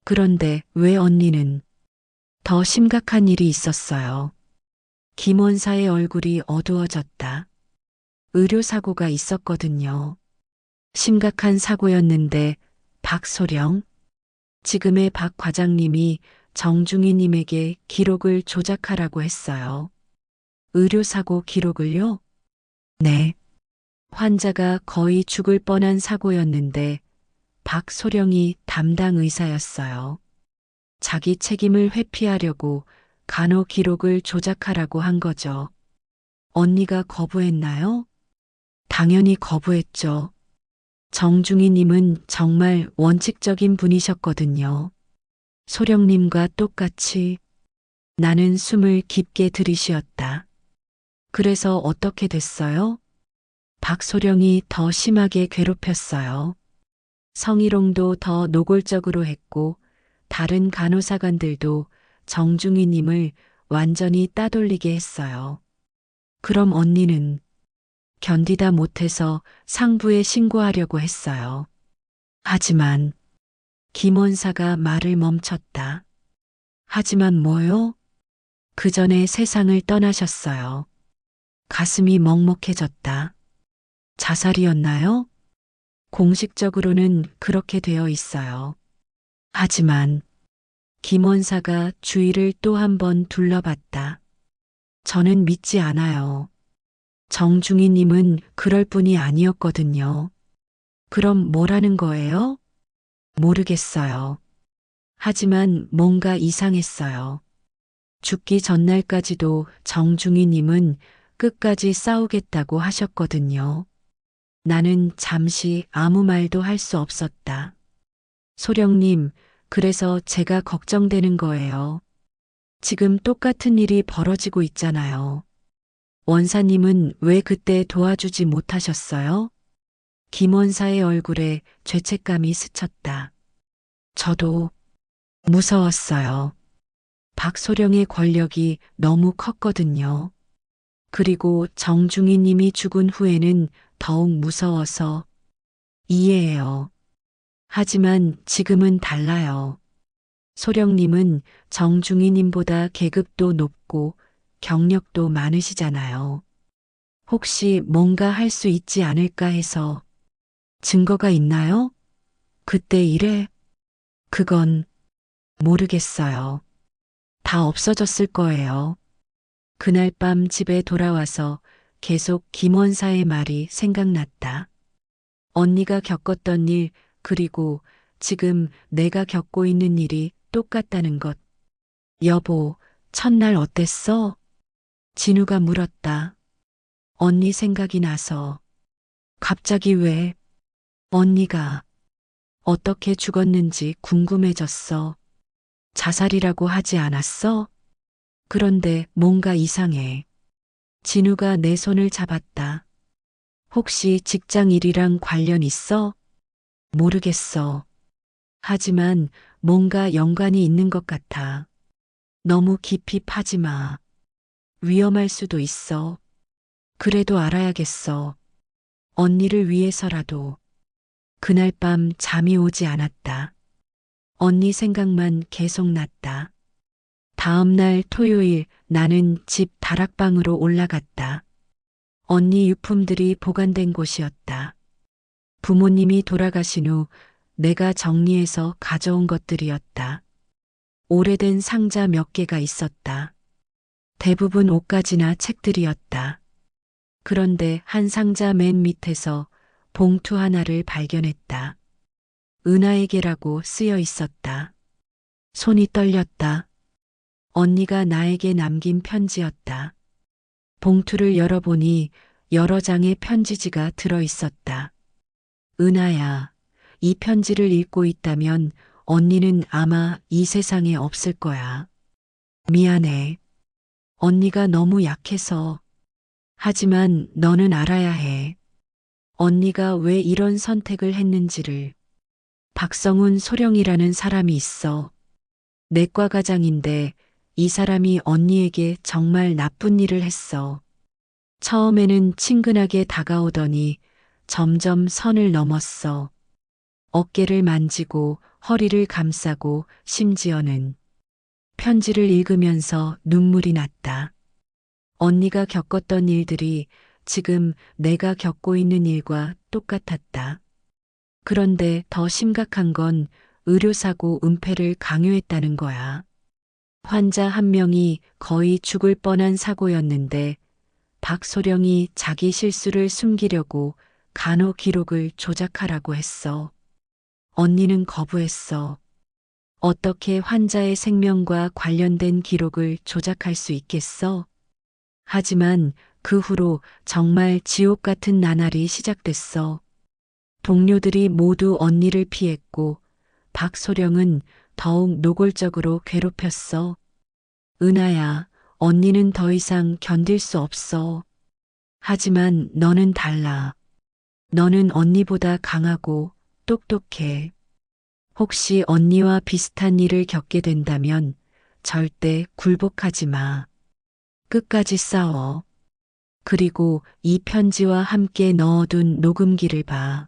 그런데 왜 언니는 더 심각한 일이 있었어요. 김원사의 얼굴이 어두워졌다. 의료사고가 있었거든요. 심각한 사고였는데 박소령, 지금의 박 과장님이 정중희님에게 기록을 조작하라고 했어요. 의료사고 기록을요? 네. 환자가 거의 죽을 뻔한 사고였는데 박소령이 담당 의사였어요. 자기 책임을 회피하려고 간호 기록을 조작하라고 한 거죠. 언니가 거부했나요? 당연히 거부했죠. 정중희님은 정말 원칙적인 분이셨거든요. 소령님과 똑같이 나는 숨을 깊게 들이쉬었다. 그래서 어떻게 됐어요? 박소령이 더 심하게 괴롭혔어요. 성희롱도 더 노골적으로 했고 다른 간호사관들도 정중희님을 완전히 따돌리게 했어요. 그럼 언니는 견디다 못해서 상부에 신고하려고 했어요. 하지만 김원사가 말을 멈췄다. 하지만 뭐요? 그 전에 세상을 떠나셨어요. 가슴이 먹먹해졌다. 자살이었나요? 공식적으로는 그렇게 되어 있어요. 하지만 김원사가 주위를 또 한 번 둘러봤다. 저는 믿지 않아요. 정중희님은 그럴 뿐이 아니었거든요. 그럼 뭐라는 거예요? 모르겠어요. 하지만 뭔가 이상했어요. 죽기 전날까지도 정중희님은 끝까지 싸우겠다고 하셨거든요. 나는 잠시 아무 말도 할 수 없었다. 소령님, 그래서 제가 걱정되는 거예요. 지금 똑같은 일이 벌어지고 있잖아요. 원사님은 왜 그때 도와주지 못하셨어요? 김원사의 얼굴에 죄책감이 스쳤다. 저도 무서웠어요. 박소령의 권력이 너무 컸거든요. 그리고 정중희 님이 죽은 후에는 더욱 무서워서 이해해요. 하지만 지금은 달라요. 소령님은 정중희 님보다 계급도 높고 경력도 많으시잖아요. 혹시 뭔가 할 수 있지 않을까 해서. 증거가 있나요? 그때 일에? 그건 모르겠어요. 다 없어졌을 거예요. 그날 밤 집에 돌아와서 계속 김원사의 말이 생각났다. 언니가 겪었던 일, 그리고 지금 내가 겪고 있는 일이 똑같다는 것. 여보, 첫날 어땠어? 진우가 물었다. 언니 생각이 나서. 갑자기 왜? 언니가 어떻게 죽었는지 궁금해졌어. 자살이라고 하지 않았어? 그런데 뭔가 이상해. 진우가 내 손을 잡았다. 혹시 직장 일이랑 관련 있어? 모르겠어. 하지만 뭔가 연관이 있는 것 같아. 너무 깊이 파지 마. 위험할 수도 있어. 그래도 알아야겠어. 언니를 위해서라도. 그날 밤 잠이 오지 않았다. 언니 생각만 계속 났다. 다음 날 토요일 나는 집 다락방으로 올라갔다. 언니 유품들이 보관된 곳이었다. 부모님이 돌아가신 후 내가 정리해서 가져온 것들이었다. 오래된 상자 몇 개가 있었다. 대부분 옷가지나 책들이었다. 그런데 한 상자 맨 밑에서 봉투 하나를 발견했다. 은하에게라고 쓰여 있었다. 손이 떨렸다. 언니가 나에게 남긴 편지였다. 봉투를 열어보니 여러 장의 편지지가 들어 있었다. 은하야, 이 편지를 읽고 있다면 언니는 아마 이 세상에 없을 거야. 미안해. 언니가 너무 약해서. 하지만 너는 알아야 해. 언니가 왜 이런 선택을 했는지를. 박성훈 소령이라는 사람이 있어. 내과 과장인데 이 사람이 언니에게 정말 나쁜 일을 했어. 처음에는 친근하게 다가오더니 점점 선을 넘었어. 어깨를 만지고 허리를 감싸고 심지어는 편지를 읽으면서 눈물이 났다. 언니가 겪었던 일들이 지금 내가 겪고 있는 일과 똑같았다. 그런데 더 심각한 건 의료사고 은폐를 강요했다는 거야. 환자 한 명이 거의 죽을 뻔한 사고였는데 박소령이 자기 실수를 숨기려고 간호 기록을 조작하라고 했어. 언니는 거부했어. 어떻게 환자의 생명과 관련된 기록을 조작할 수 있겠어? 하지만 그 후로 정말 지옥 같은 나날이 시작됐어. 동료들이 모두 언니를 피했고 박소령은 더욱 노골적으로 괴롭혔어. 은하야, 언니는 더 이상 견딜 수 없어. 하지만 너는 달라. 너는 언니보다 강하고 똑똑해. 혹시 언니와 비슷한 일을 겪게 된다면 절대 굴복하지 마. 끝까지 싸워. 그리고 이 편지와 함께 넣어둔 녹음기를 봐.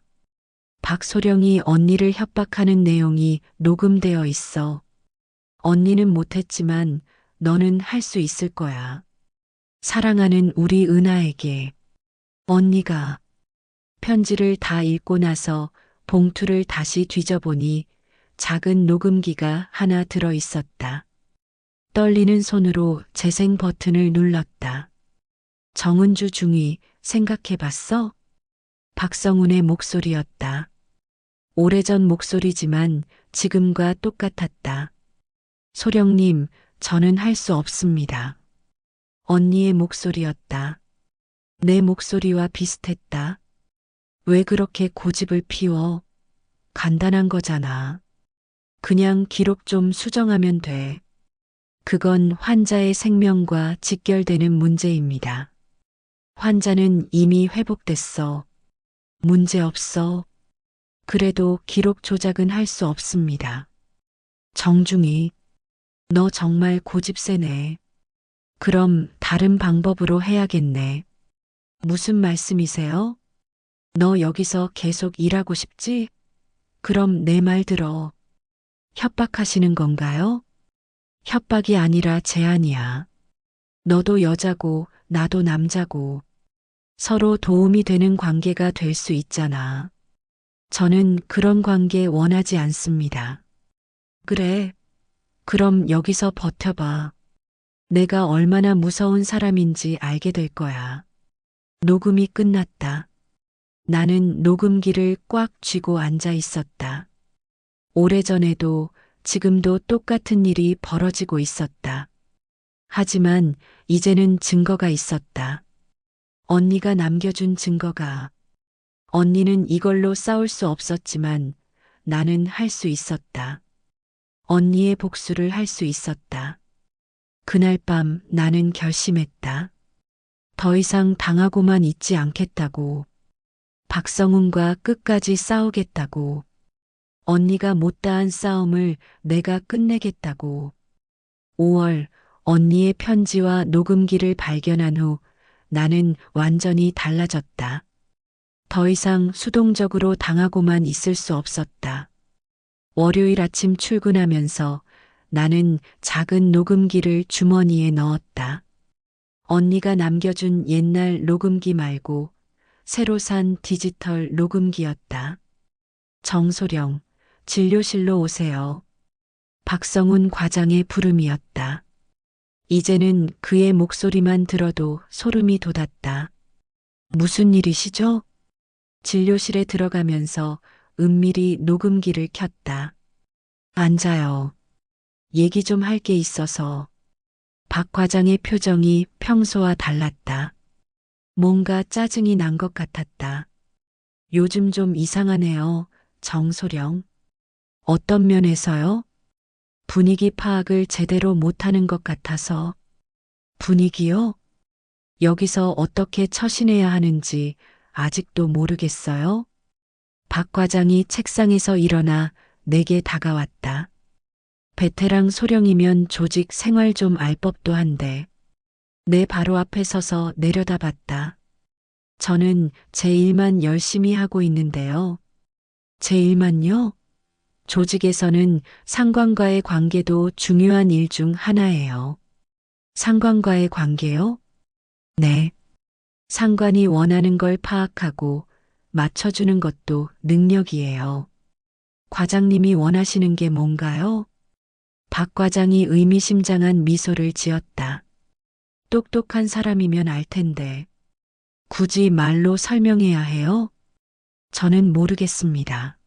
박소령이 언니를 협박하는 내용이 녹음되어 있어. 언니는 못했지만 너는 할 수 있을 거야. 사랑하는 우리 은하에게. 언니가 편지를 다 읽고 나서 봉투를 다시 뒤져보니 작은 녹음기가 하나 들어 있었다. 떨리는 손으로 재생 버튼을 눌렀다. 정은주 중위, 생각해봤어? 박성훈의 목소리였다. 오래전 목소리지만 지금과 똑같았다. 소령님, 저는 할 수 없습니다. 언니의 목소리였다. 내 목소리와 비슷했다. 왜 그렇게 고집을 피워? 간단한 거잖아. 그냥 기록 좀 수정하면 돼. 그건 환자의 생명과 직결되는 문제입니다. 환자는 이미 회복됐어. 문제 없어. 그래도 기록 조작은 할 수 없습니다. 정중히, 너 정말 고집 세네. 그럼 다른 방법으로 해야겠네. 무슨 말씀이세요? 너 여기서 계속 일하고 싶지? 그럼 내 말 들어. 협박하시는 건가요? 협박이 아니라 제안이야. 너도 여자고 나도 남자고 서로 도움이 되는 관계가 될 수 있잖아. 저는 그런 관계 원하지 않습니다. 그래. 그럼 여기서 버텨봐. 내가 얼마나 무서운 사람인지 알게 될 거야. 녹음이 끝났다. 나는 녹음기를 꽉 쥐고 앉아 있었다. 오래전에도 지금도 똑같은 일이 벌어지고 있었다. 하지만 이제는 증거가 있었다. 언니가 남겨준 증거가. 언니는 이걸로 싸울 수 없었지만 나는 할 수 있었다. 언니의 복수를 할 수 있었다. 그날 밤 나는 결심했다. 더 이상 당하고만 있지 않겠다고. 박성훈과 끝까지 싸우겠다고. 언니가 못다한 싸움을 내가 끝내겠다고. 5월 언니의 편지와 녹음기를 발견한 후 나는 완전히 달라졌다. 더 이상 수동적으로 당하고만 있을 수 없었다. 월요일 아침 출근하면서 나는 작은 녹음기를 주머니에 넣었다. 언니가 남겨준 옛날 녹음기 말고 새로 산 디지털 녹음기였다. 정소령, 진료실로 오세요. 박성훈 과장의 부름이었다. 이제는 그의 목소리만 들어도 소름이 돋았다. 무슨 일이시죠? 진료실에 들어가면서 은밀히 녹음기를 켰다. 앉아요. 얘기 좀 할 게 있어서. 박 과장의 표정이 평소와 달랐다. 뭔가 짜증이 난 것 같았다. 요즘 좀 이상하네요, 정소령. 어떤 면에서요? 분위기 파악을 제대로 못하는 것 같아서. 분위기요? 여기서 어떻게 처신해야 하는지 아직도 모르겠어요? 박 과장이 책상에서 일어나 내게 다가왔다. 베테랑 소령이면 조직 생활 좀 알 법도 한데. 내 바로 앞에 서서 내려다봤다. 저는 제 일만 열심히 하고 있는데요. 제 일만요? 조직에서는 상관과의 관계도 중요한 일 중 하나예요. 상관과의 관계요? 네. 상관이 원하는 걸 파악하고 맞춰주는 것도 능력이에요. 과장님이 원하시는 게 뭔가요? 박 과장이 의미심장한 미소를 지었다. 똑똑한 사람이면 알 텐데. 굳이 말로 설명해야 해요? 저는 모르겠습니다.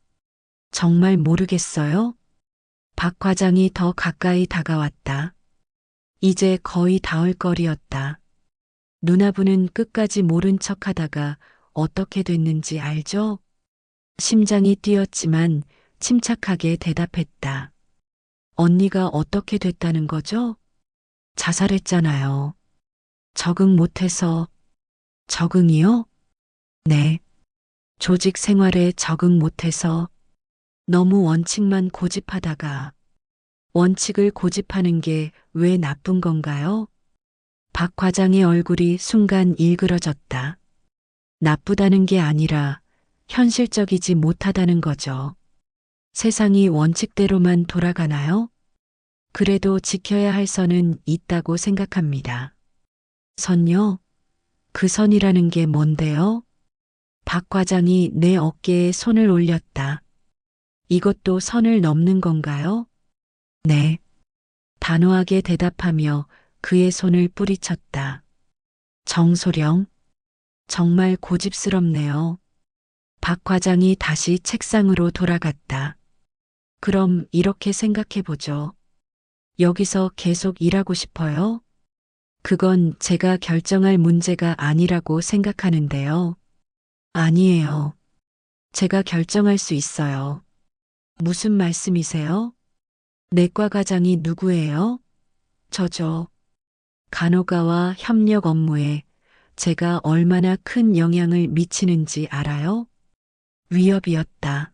정말 모르겠어요? 박 과장이 더 가까이 다가왔다. 이제 거의 닿을 거리였다. 누나분은 끝까지 모른 척 하다가 어떻게 됐는지 알죠? 심장이 뛰었지만 침착하게 대답했다. 언니가 어떻게 됐다는 거죠? 자살했잖아요. 적응 못해서. 적응이요? 네. 조직 생활에 적응 못해서 너무 원칙만 고집하다가 원칙을 고집하는 게 왜 나쁜 건가요? 박 과장의 얼굴이 순간 일그러졌다. 나쁘다는 게 아니라 현실적이지 못하다는 거죠. 세상이 원칙대로만 돌아가나요? 그래도 지켜야 할 선은 있다고 생각합니다. 선요? 그 선이라는 게 뭔데요? 박 과장이 내 어깨에 손을 올렸다. 이것도 선을 넘는 건가요? 네. 단호하게 대답하며 그의 손을 뿌리쳤다. 정소령, 정말 고집스럽네요. 박 과장이 다시 책상으로 돌아갔다. 그럼 이렇게 생각해 보죠. 여기서 계속 일하고 싶어요? 그건 제가 결정할 문제가 아니라고 생각하는데요. 아니에요. 제가 결정할 수 있어요. 무슨 말씀이세요? 내과 과장이 누구예요? 저죠. 간호가와 협력 업무에 제가 얼마나 큰 영향을 미치는지 알아요? 위협이었다.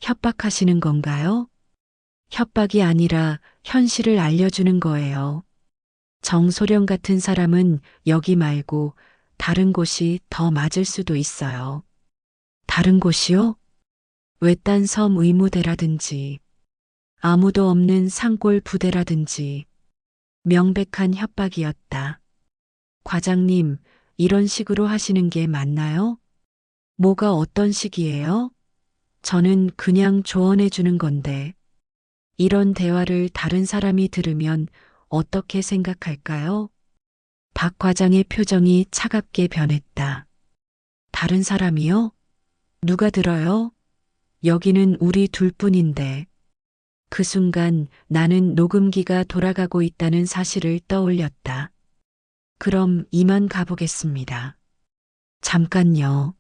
협박하시는 건가요? 협박이 아니라 현실을 알려주는 거예요. 정소령 같은 사람은 여기 말고 다른 곳이 더 맞을 수도 있어요. 다른 곳이요? 외딴 섬 의무대라든지 아무도 없는 산골 부대라든지 명백한 협박이었다. 과장님, 이런 식으로 하시는 게 맞나요? 뭐가 어떤 식이에요? 저는 그냥 조언해 주는 건데, 이런 대화를 다른 사람이 들으면 어떻게 생각할까요? 박 과장의 표정이 차갑게 변했다. 다른 사람이요? 누가 들어요? 여기는 우리 둘뿐인데. 그 순간 나는 녹음기가 돌아가고 있다는 사실을 떠올렸다. 그럼 이만 가보겠습니다. 잠깐요.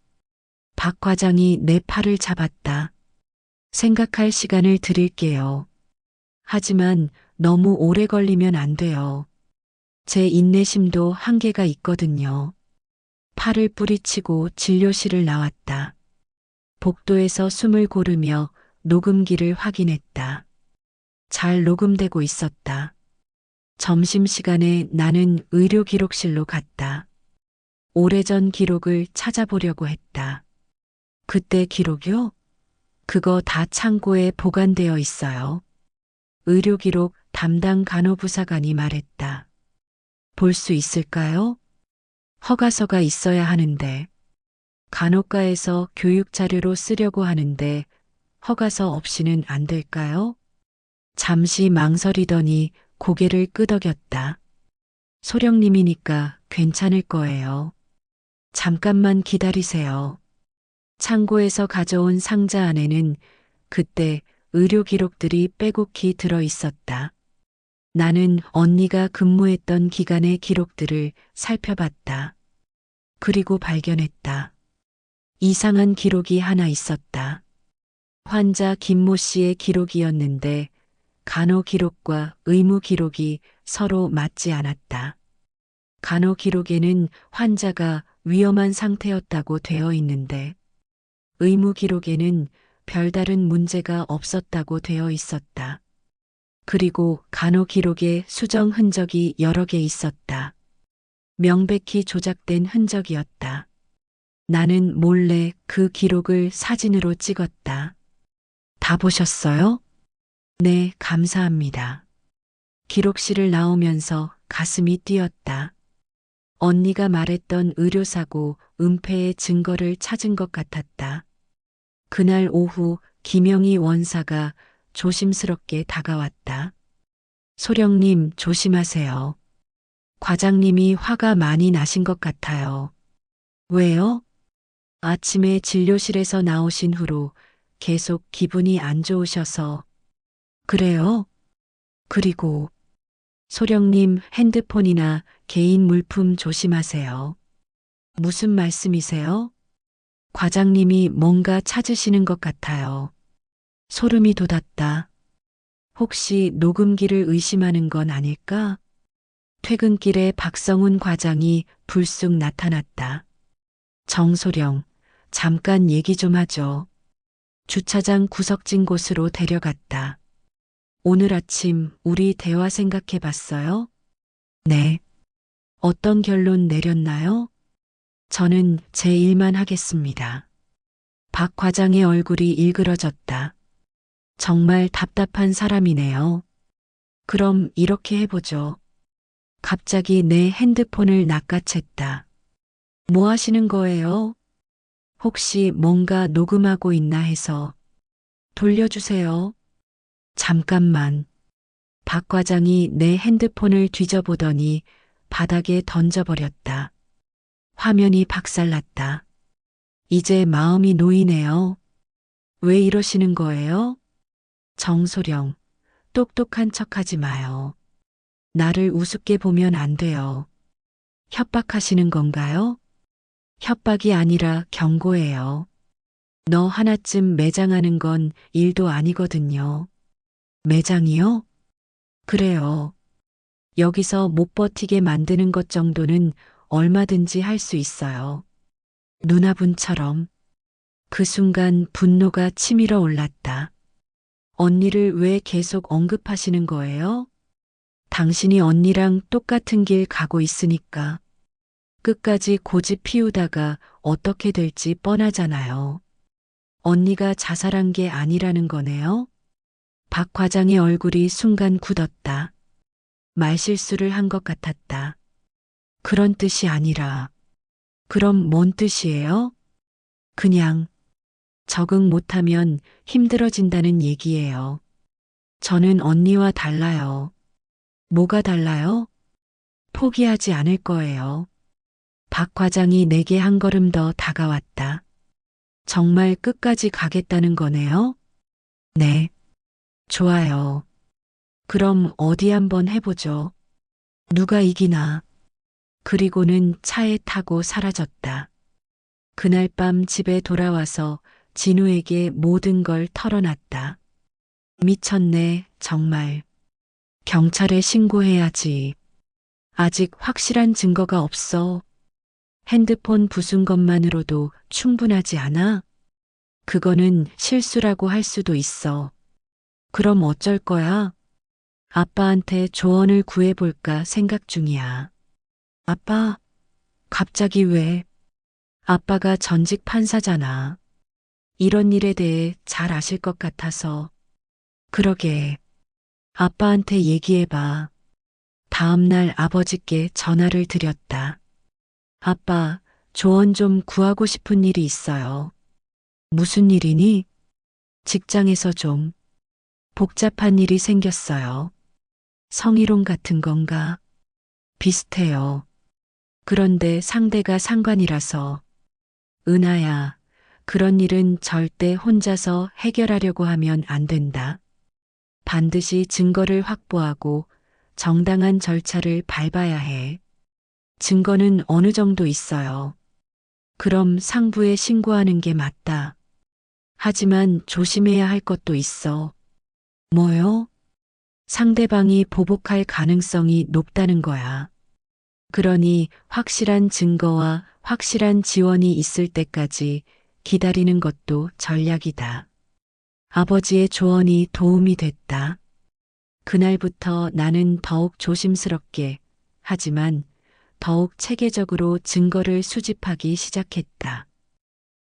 박 과장이 내 팔을 잡았다. 생각할 시간을 드릴게요. 하지만 너무 오래 걸리면 안 돼요. 제 인내심도 한계가 있거든요. 팔을 뿌리치고 진료실을 나왔다. 복도에서 숨을 고르며 녹음기를 확인했다. 잘 녹음되고 있었다. 점심시간에 나는 의료기록실로 갔다. 오래전 기록을 찾아보려고 했다. 그때 기록이요? 그거 다 창고에 보관되어 있어요. 의료기록 담당 간호부사관이 말했다. 볼 수 있을까요? 허가서가 있어야 하는데, 간호과에서 교육 자료로 쓰려고 하는데 허가서 없이는 안 될까요? 잠시 망설이더니 고개를 끄덕였다. 소령님이니까 괜찮을 거예요. 잠깐만 기다리세요. 창고에서 가져온 상자 안에는 그때 의료 기록들이 빼곡히 들어 있었다. 나는 언니가 근무했던 기간의 기록들을 살펴봤다. 그리고 발견했다. 이상한 기록이 하나 있었다. 환자 김모 씨의 기록이었는데 간호 기록과 의무 기록이 서로 맞지 않았다. 간호 기록에는 환자가 위험한 상태였다고 되어 있는데 의무 기록에는 별다른 문제가 없었다고 되어 있었다. 그리고 간호 기록에 수정 흔적이 여러 개 있었다. 명백히 조작된 흔적이었다. 나는 몰래 그 기록을 사진으로 찍었다. 다 보셨어요? 네, 감사합니다. 기록실을 나오면서 가슴이 뛰었다. 언니가 말했던 의료사고 은폐의 증거를 찾은 것 같았다. 그날 오후 김영희 원사가 조심스럽게 다가왔다. 소령님 조심하세요. 과장님이 화가 많이 나신 것 같아요. 왜요? 아침에 진료실에서 나오신 후로 계속 기분이 안 좋으셔서. 그래요? 그리고 소령님 핸드폰이나 개인 물품 조심하세요. 무슨 말씀이세요? 과장님이 뭔가 찾으시는 것 같아요. 소름이 돋았다. 혹시 녹음기를 의심하는 건 아닐까? 퇴근길에 박성훈 과장이 불쑥 나타났다. 정소령, 잠깐 얘기 좀 하죠. 주차장 구석진 곳으로 데려갔다. 오늘 아침 우리 대화 생각해 봤어요? 네. 어떤 결론 내렸나요? 저는 제 일만 하겠습니다. 박 과장의 얼굴이 일그러졌다. 정말 답답한 사람이네요. 그럼 이렇게 해보죠. 갑자기 내 핸드폰을 낚아챘다. 뭐 하시는 거예요? 혹시 뭔가 녹음하고 있나 해서. 돌려주세요. 잠깐만. 박 과장이 내 핸드폰을 뒤져보더니 바닥에 던져버렸다. 화면이 박살났다. 이제 마음이 놓이네요. 왜 이러시는 거예요? 정소령, 똑똑한 척하지 마요. 나를 우습게 보면 안 돼요. 협박하시는 건가요? 협박이 아니라 경고예요. 너 하나쯤 매장하는 건 일도 아니거든요. 매장이요? 그래요. 여기서 못 버티게 만드는 것 정도는 얼마든지 할 수 있어요. 누나분처럼. 그 순간 분노가 치밀어 올랐다. 언니를 왜 계속 언급하시는 거예요? 당신이 언니랑 똑같은 길 가고 있으니까. 끝까지 고집 피우다가 어떻게 될지 뻔하잖아요. 언니가 자살한 게 아니라는 거네요? 박 과장의 얼굴이 순간 굳었다. 말실수를 한 것 같았다. 그런 뜻이 아니라. 그럼 뭔 뜻이에요? 그냥 적응 못하면 힘들어진다는 얘기예요. 저는 언니와 달라요. 뭐가 달라요? 포기하지 않을 거예요. 박 과장이 내게 한 걸음 더 다가왔다. 정말 끝까지 가겠다는 거네요? 네. 좋아요. 그럼 어디 한번 해보죠. 누가 이기나. 그리고는 차에 타고 사라졌다. 그날 밤 집에 돌아와서 진우에게 모든 걸 털어놨다. 미쳤네, 정말. 경찰에 신고해야지. 아직 확실한 증거가 없어. 핸드폰 부순 것만으로도 충분하지 않아? 그거는 실수라고 할 수도 있어. 그럼 어쩔 거야? 아빠한테 조언을 구해볼까 생각 중이야. 아빠, 갑자기 왜? 아빠가 전직 판사잖아. 이런 일에 대해 잘 아실 것 같아서. 그러게. 아빠한테 얘기해봐. 다음날 아버지께 전화를 드렸다. 아빠, 조언 좀 구하고 싶은 일이 있어요. 무슨 일이니? 직장에서 좀 복잡한 일이 생겼어요. 성희롱 같은 건가? 비슷해요. 그런데 상대가 상관이라서. 은하야, 그런 일은 절대 혼자서 해결하려고 하면 안 된다. 반드시 증거를 확보하고 정당한 절차를 밟아야 해. 증거는 어느 정도 있어요. 그럼 상부에 신고하는 게 맞다. 하지만 조심해야 할 것도 있어. 뭐요? 상대방이 보복할 가능성이 높다는 거야. 그러니 확실한 증거와 확실한 지원이 있을 때까지 기다리는 것도 전략이다. 아버지의 조언이 도움이 됐다. 그날부터 나는 더욱 조심스럽게, 하지만 더욱 체계적으로 증거를 수집하기 시작했다.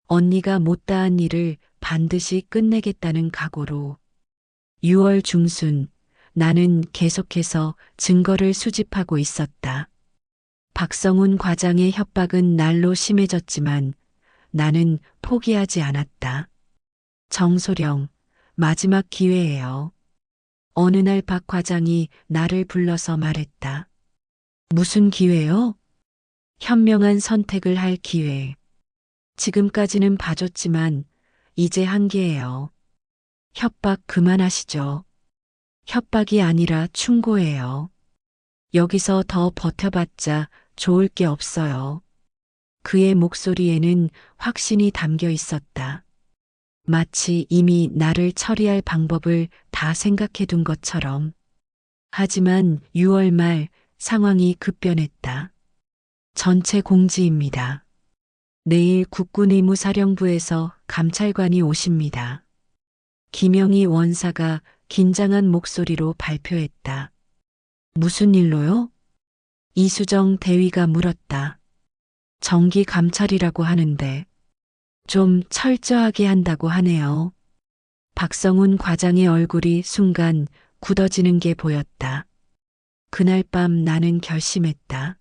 언니가 못다한 일을 반드시 끝내겠다는 각오로. 6월 중순, 나는 계속해서 증거를 수집하고 있었다. 박성훈 과장의 협박은 날로 심해졌지만 나는 포기하지 않았다. 정소령, 마지막 기회예요. 어느 날 박 과장이 나를 불러서 말했다. 무슨 기회요? 현명한 선택을 할 기회. 지금까지는 봐줬지만 이제 한계예요. 협박 그만하시죠. 협박이 아니라 충고예요. 여기서 더 버텨봤자 좋을 게 없어요. 그의 목소리에는 확신이 담겨 있었다. 마치 이미 나를 처리할 방법을 다 생각해 둔 것처럼. 하지만 6월 말 상황이 급변했다. 전체 공지입니다. 내일 국군의무사령부에서 감찰관이 오십니다. 김영희 원사가 긴장한 목소리로 발표했다. 무슨 일로요? 이수정 대위가 물었다. 정기 감찰이라고 하는데 좀 철저하게 한다고 하네요. 박성훈 과장의 얼굴이 순간 굳어지는 게 보였다. 그날 밤 나는 결심했다.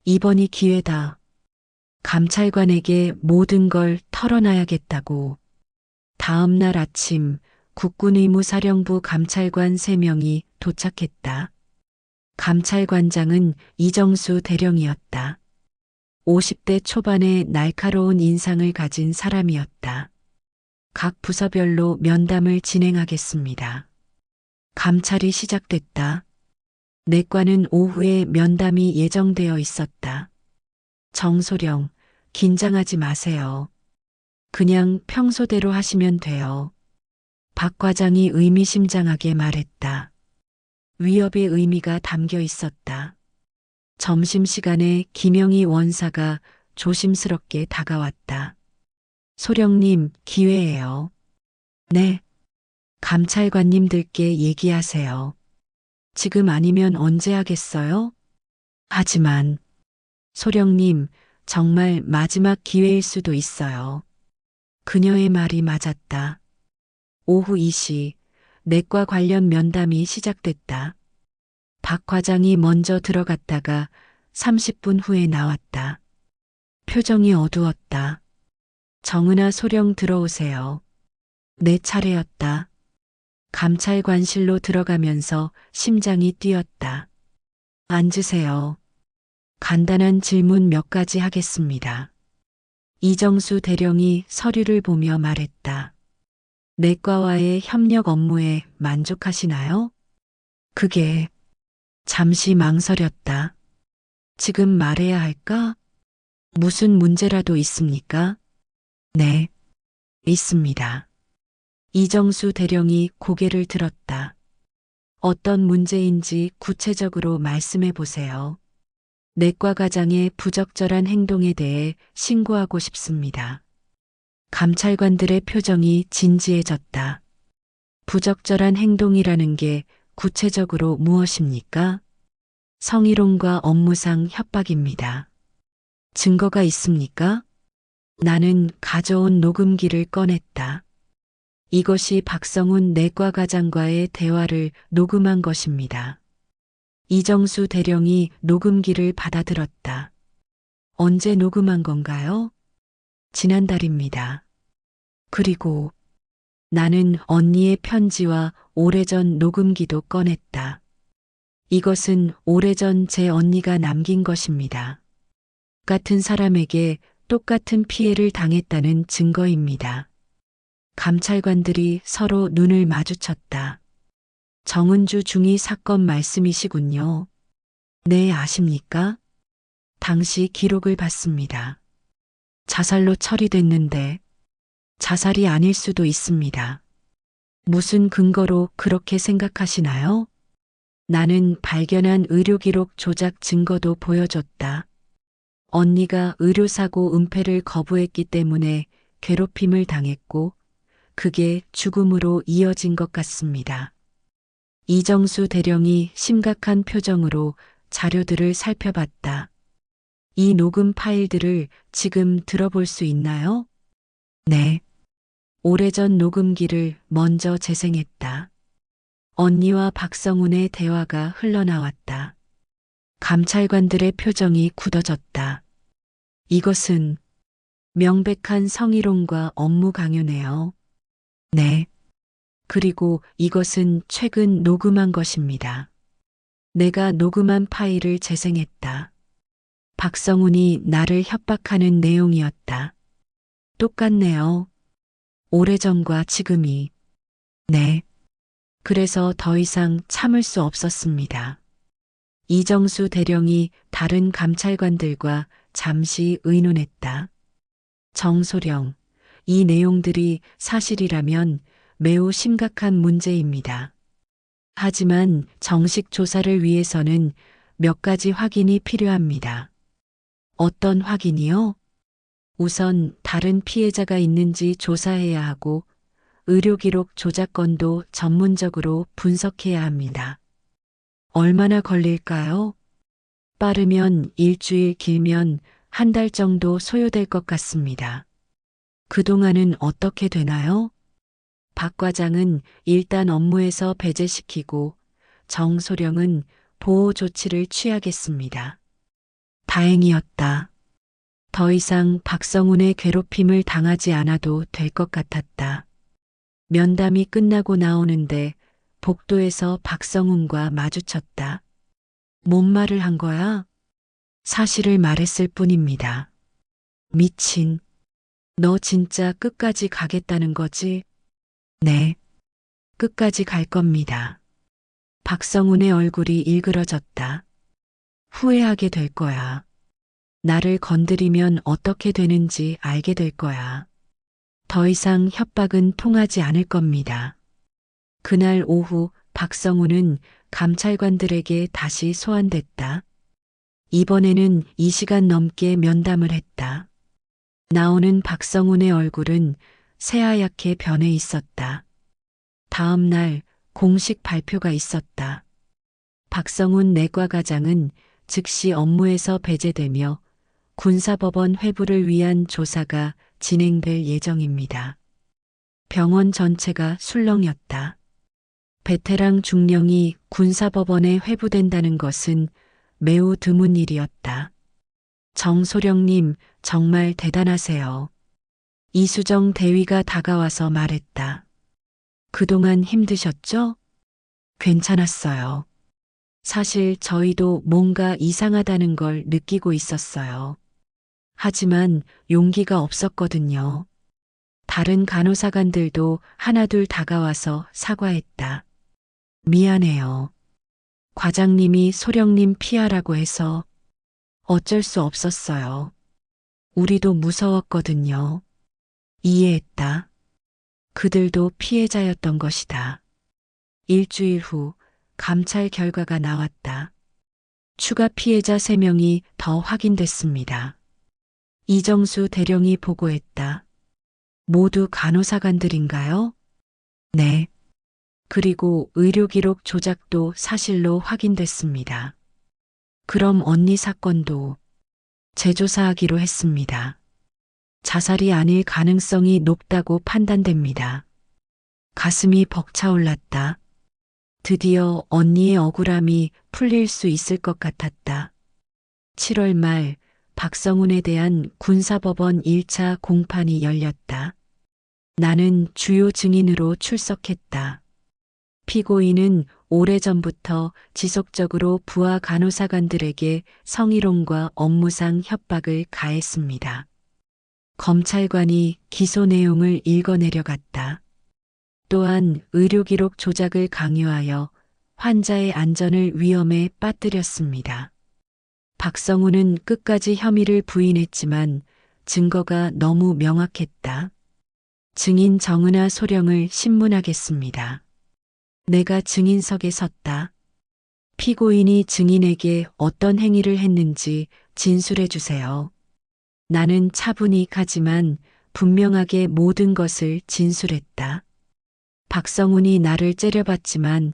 이번이 기회다. 감찰관에게 모든 걸 털어놔야겠다고. 다음 날 아침 국군의무사령부 감찰관 3명이 도착했다. 감찰관장은 이정수 대령이었다. 50대 초반의 날카로운 인상을 가진 사람이었다. 각 부서별로 면담을 진행하겠습니다. 감찰이 시작됐다. 내과는 오후에 면담이 예정되어 있었다. 정소령, 긴장하지 마세요. 그냥 평소대로 하시면 돼요. 박 과장이 의미심장하게 말했다. 위협의 의미가 담겨 있었다. 점심시간에 김영희 원사가 조심스럽게 다가왔다. 소령님, 기회예요. 네. 감찰관님들께 얘기하세요. 지금 아니면 언제 하겠어요? 하지만, 소령님, 정말 마지막 기회일 수도 있어요. 그녀의 말이 맞았다. 오후 2시, 내과 관련 면담이 시작됐다. 박 과장이 먼저 들어갔다가 30분 후에 나왔다. 표정이 어두웠다. 정은아 소령 들어오세요. 내 차례였다. 감찰관실로 들어가면서 심장이 뛰었다. 앉으세요. 간단한 질문 몇 가지 하겠습니다. 이정수 대령이 서류를 보며 말했다. 내과와의 협력 업무에 만족하시나요? 그게 잠시 망설였다. 지금 말해야 할까? 무슨 문제라도 있습니까? 네, 있습니다. 이정수 대령이 고개를 들었다. 어떤 문제인지 구체적으로 말씀해 보세요. 내과 과장의 부적절한 행동에 대해 신고하고 싶습니다. 감찰관들의 표정이 진지해졌다. 부적절한 행동이라는 게 구체적으로 무엇입니까? 성희롱과 업무상 협박입니다. 증거가 있습니까? 나는 가져온 녹음기를 꺼냈다. 이것이 박성훈 내과 과장과의 대화를 녹음한 것입니다. 이정수 대령이 녹음기를 받아들었다. 언제 녹음한 건가요? 지난달입니다. 그리고 나는 언니의 편지와 오래전 녹음기도 꺼냈다. 이것은 오래전 제 언니가 남긴 것입니다. 같은 사람에게 똑같은 피해를 당했다는 증거입니다. 감찰관들이 서로 눈을 마주쳤다. 정은주 중위 사건 말씀이시군요. 네, 아십니까? 당시 기록을 봤습니다. 자살로 처리됐는데 자살이 아닐 수도 있습니다. 무슨 근거로 그렇게 생각하시나요? 나는 발견한 의료기록 조작 증거도 보여줬다. 언니가 의료사고 은폐를 거부했기 때문에 괴롭힘을 당했고 그게 죽음으로 이어진 것 같습니다. 이정수 대령이 심각한 표정으로 자료들을 살펴봤다. 이 녹음 파일들을 지금 들어볼 수 있나요? 네. 오래전 녹음기를 먼저 재생했다. 언니와 박성훈의 대화가 흘러나왔다. 감찰관들의 표정이 굳어졌다. 이것은 명백한 성희롱과 업무 강요네요. 네. 그리고 이것은 최근 녹음한 것입니다. 내가 녹음한 파일을 재생했다. 박성훈이 나를 협박하는 내용이었다. 똑같네요. 오래전과 지금이. 네. 그래서 더 이상 참을 수 없었습니다. 이정수 대령이 다른 감찰관들과 잠시 의논했다. 정소령, 이 내용들이 사실이라면 매우 심각한 문제입니다. 하지만 정식 조사를 위해서는 몇 가지 확인이 필요합니다. 어떤 확인이요? 우선 다른 피해자가 있는지 조사해야 하고 의료기록 조작건도 전문적으로 분석해야 합니다. 얼마나 걸릴까요? 빠르면 일주일, 길면 한 달 정도 소요될 것 같습니다. 그동안은 어떻게 되나요? 박 과장은 일단 업무에서 배제시키고 정소령은 보호 조치를 취하겠습니다. 다행이었다. 더 이상 박성훈의 괴롭힘을 당하지 않아도 될 것 같았다. 면담이 끝나고 나오는데 복도에서 박성훈과 마주쳤다. 뭔 말을 한 거야? 사실을 말했을 뿐입니다. 미친. 너 진짜 끝까지 가겠다는 거지? 네. 끝까지 갈 겁니다. 박성훈의 얼굴이 일그러졌다. 후회하게 될 거야. 나를 건드리면 어떻게 되는지 알게 될 거야. 더 이상 협박은 통하지 않을 겁니다. 그날 오후 박성훈은 감찰관들에게 다시 소환됐다. 이번에는 2시간 넘게 면담을 했다. 나오는 박성훈의 얼굴은 새하얗게 변해 있었다. 다음 날 공식 발표가 있었다. 박성훈 내과과장은 즉시 업무에서 배제되며 군사법원 회부를 위한 조사가 진행될 예정입니다. 병원 전체가 술렁였다. 베테랑 중령이 군사법원에 회부된다는 것은 매우 드문 일이었다. 정소령님, 정말 대단하세요. 이수정 대위가 다가와서 말했다. 그동안 힘드셨죠? 괜찮았어요. 사실 저희도 뭔가 이상하다는 걸 느끼고 있었어요. 하지만 용기가 없었거든요. 다른 간호사관들도 하나둘 다가와서 사과했다. 미안해요. 과장님이 소령님 피하라고 해서 어쩔 수 없었어요. 우리도 무서웠거든요. 이해했다. 그들도 피해자였던 것이다. 일주일 후 감찰 결과가 나왔다. 추가 피해자 3명이 더 확인됐습니다. 이정수 대령이 보고했다. 모두 간호사관들인가요? 네. 그리고 의료기록 조작도 사실로 확인됐습니다. 그럼 언니 사건도 재조사하기로 했습니다. 자살이 아닐 가능성이 높다고 판단됩니다. 가슴이 벅차올랐다. 드디어 언니의 억울함이 풀릴 수 있을 것 같았다. 7월 말 박성훈에 대한 군사법원 1차 공판이 열렸다. 나는 주요 증인으로 출석했다. 피고인은 오래전부터 지속적으로 부하 간호사관들에게 성희롱과 업무상 협박을 가했습니다. 검찰관이 기소 내용을 읽어내려갔다. 또한 의료기록 조작을 강요하여 환자의 안전을 위험에 빠뜨렸습니다. 박성훈은 끝까지 혐의를 부인했지만 증거가 너무 명확했다. 증인 정은아 소령을 신문하겠습니다. 내가 증인석에 섰다. 피고인이 증인에게 어떤 행위를 했는지 진술해 주세요. 나는 차분히 가지만 분명하게 모든 것을 진술했다. 박성훈이 나를 째려봤지만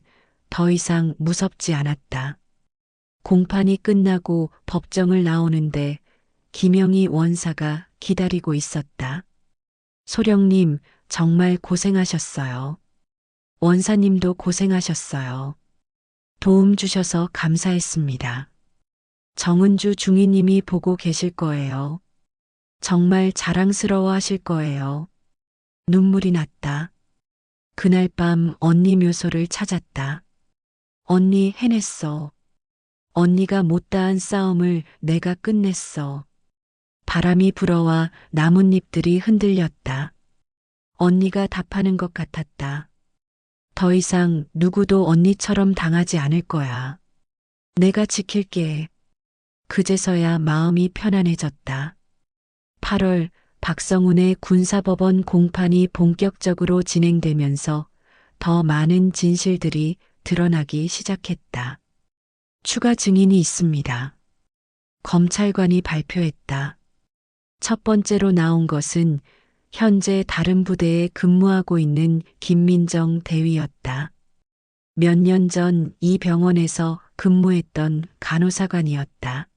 더 이상 무섭지 않았다. 공판이 끝나고 법정을 나오는데 김영희 원사가 기다리고 있었다. 소령님, 정말 고생하셨어요. 원사님도 고생하셨어요. 도움 주셔서 감사했습니다. 정은주 중위님이 보고 계실 거예요. 정말 자랑스러워 하실 거예요. 눈물이 났다. 그날 밤 언니 묘소를 찾았다. 언니 해냈어. 언니가 못다한 싸움을 내가 끝냈어. 바람이 불어와 나뭇잎들이 흔들렸다. 언니가 답하는 것 같았다. 더 이상 누구도 언니처럼 당하지 않을 거야. 내가 지킬게. 그제서야 마음이 편안해졌다. 8월 박성훈의 군사법원 공판이 본격적으로 진행되면서 더 많은 진실들이 드러나기 시작했다. 추가 증인이 있습니다. 검찰관이 발표했다. 첫 번째로 나온 것은 현재 다른 부대에 근무하고 있는 김민정 대위였다. 몇 년 전 이 병원에서 근무했던 간호사관이었다.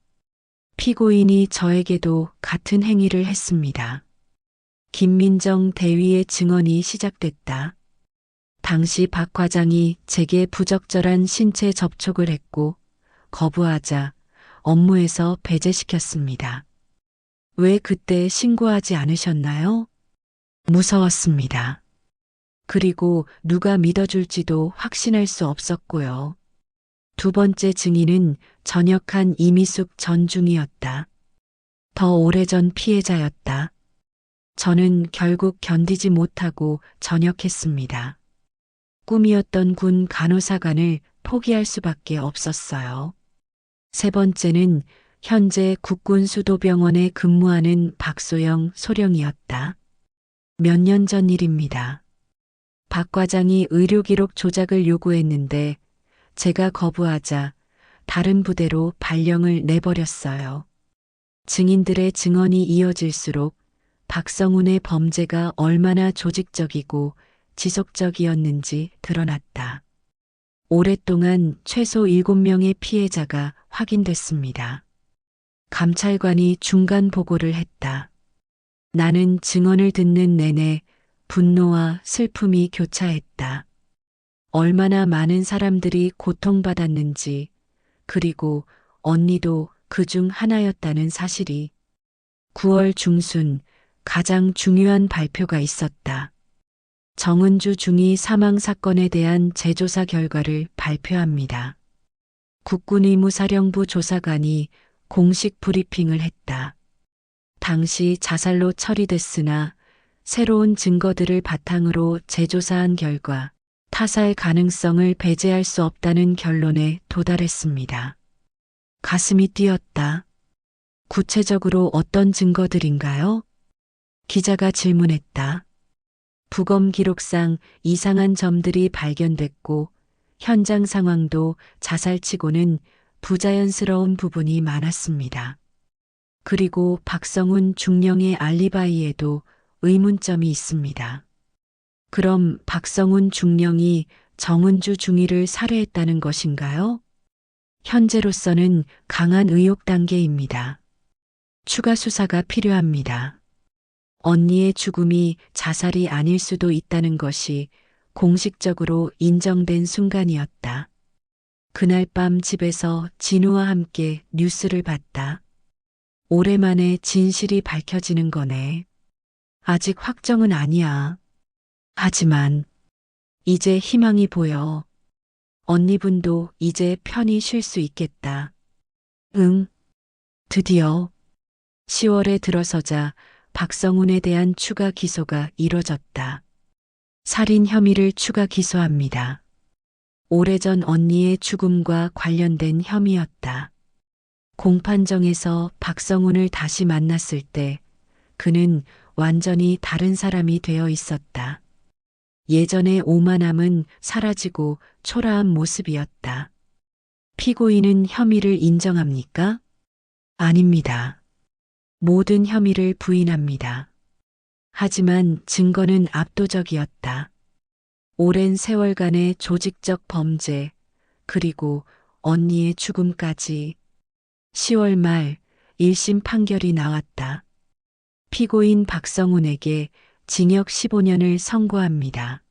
피고인이 저에게도 같은 행위를 했습니다. 김민정 대위의 증언이 시작됐다. 당시 박 과장이 제게 부적절한 신체 접촉을 했고 거부하자 업무에서 배제시켰습니다. 왜 그때 신고하지 않으셨나요? 무서웠습니다. 그리고 누가 믿어줄지도 확신할 수 없었고요. 두 번째 증인은 전역한 이미숙 전 중이었다. 더 오래전 피해자였다. 저는 결국 견디지 못하고 전역했습니다. 꿈이었던 군 간호사관을 포기할 수밖에 없었어요. 세 번째는 현재 국군수도병원에 근무하는 박소영 소령이었다. 몇 년 전 일입니다. 박 과장이 의료기록 조작을 요구했는데 제가 거부하자 다른 부대로 발령을 내버렸어요. 증인들의 증언이 이어질수록 박성훈의 범죄가 얼마나 조직적이고 지속적이었는지 드러났다. 오랫동안 최소 7명의 피해자가 확인됐습니다. 감찰관이 중간 보고를 했다. 나는 증언을 듣는 내내 분노와 슬픔이 교차했다. 얼마나 많은 사람들이 고통받았는지, 그리고 언니도 그중 하나였다는 사실이. 9월 중순 가장 중요한 발표가 있었다. 정은주 중위 사망 사건에 대한 재조사 결과를 발표합니다. 국군의무사령부 조사관이 공식 브리핑을 했다. 당시 자살로 처리됐으나 새로운 증거들을 바탕으로 재조사한 결과 타살 가능성을 배제할 수 없다는 결론에 도달했습니다. 가슴이 뛰었다. 구체적으로 어떤 증거들인가요? 기자가 질문했다. 부검 기록상 이상한 점들이 발견됐고 현장 상황도 자살치고는 부자연스러운 부분이 많았습니다. 그리고 박성훈 중령의 알리바이에도 의문점이 있습니다. 그럼 박성훈 중령이 정은주 중위를 살해했다는 것인가요? 현재로서는 강한 의혹 단계입니다. 추가 수사가 필요합니다. 언니의 죽음이 자살이 아닐 수도 있다는 것이 공식적으로 인정된 순간이었다. 그날 밤 집에서 진우와 함께 뉴스를 봤다. 오랜만에 진실이 밝혀지는 거네. 아직 확정은 아니야. 하지만 이제 희망이 보여. 언니분도 이제 편히 쉴 수 있겠다. 응. 드디어 10월에 들어서자 박성훈에 대한 추가 기소가 이뤄졌다. 살인 혐의를 추가 기소합니다. 오래전 언니의 죽음과 관련된 혐의였다. 공판정에서 박성훈을 다시 만났을 때 그는 완전히 다른 사람이 되어 있었다. 예전의 오만함은 사라지고 초라한 모습이었다. 피고인은 혐의를 인정합니까? 아닙니다. 모든 혐의를 부인합니다. 하지만 증거는 압도적이었다. 오랜 세월간의 조직적 범죄, 그리고 언니의 죽음까지. 10월 말 1심 판결이 나왔다. 피고인 박성훈에게 징역 15년을 선고합니다.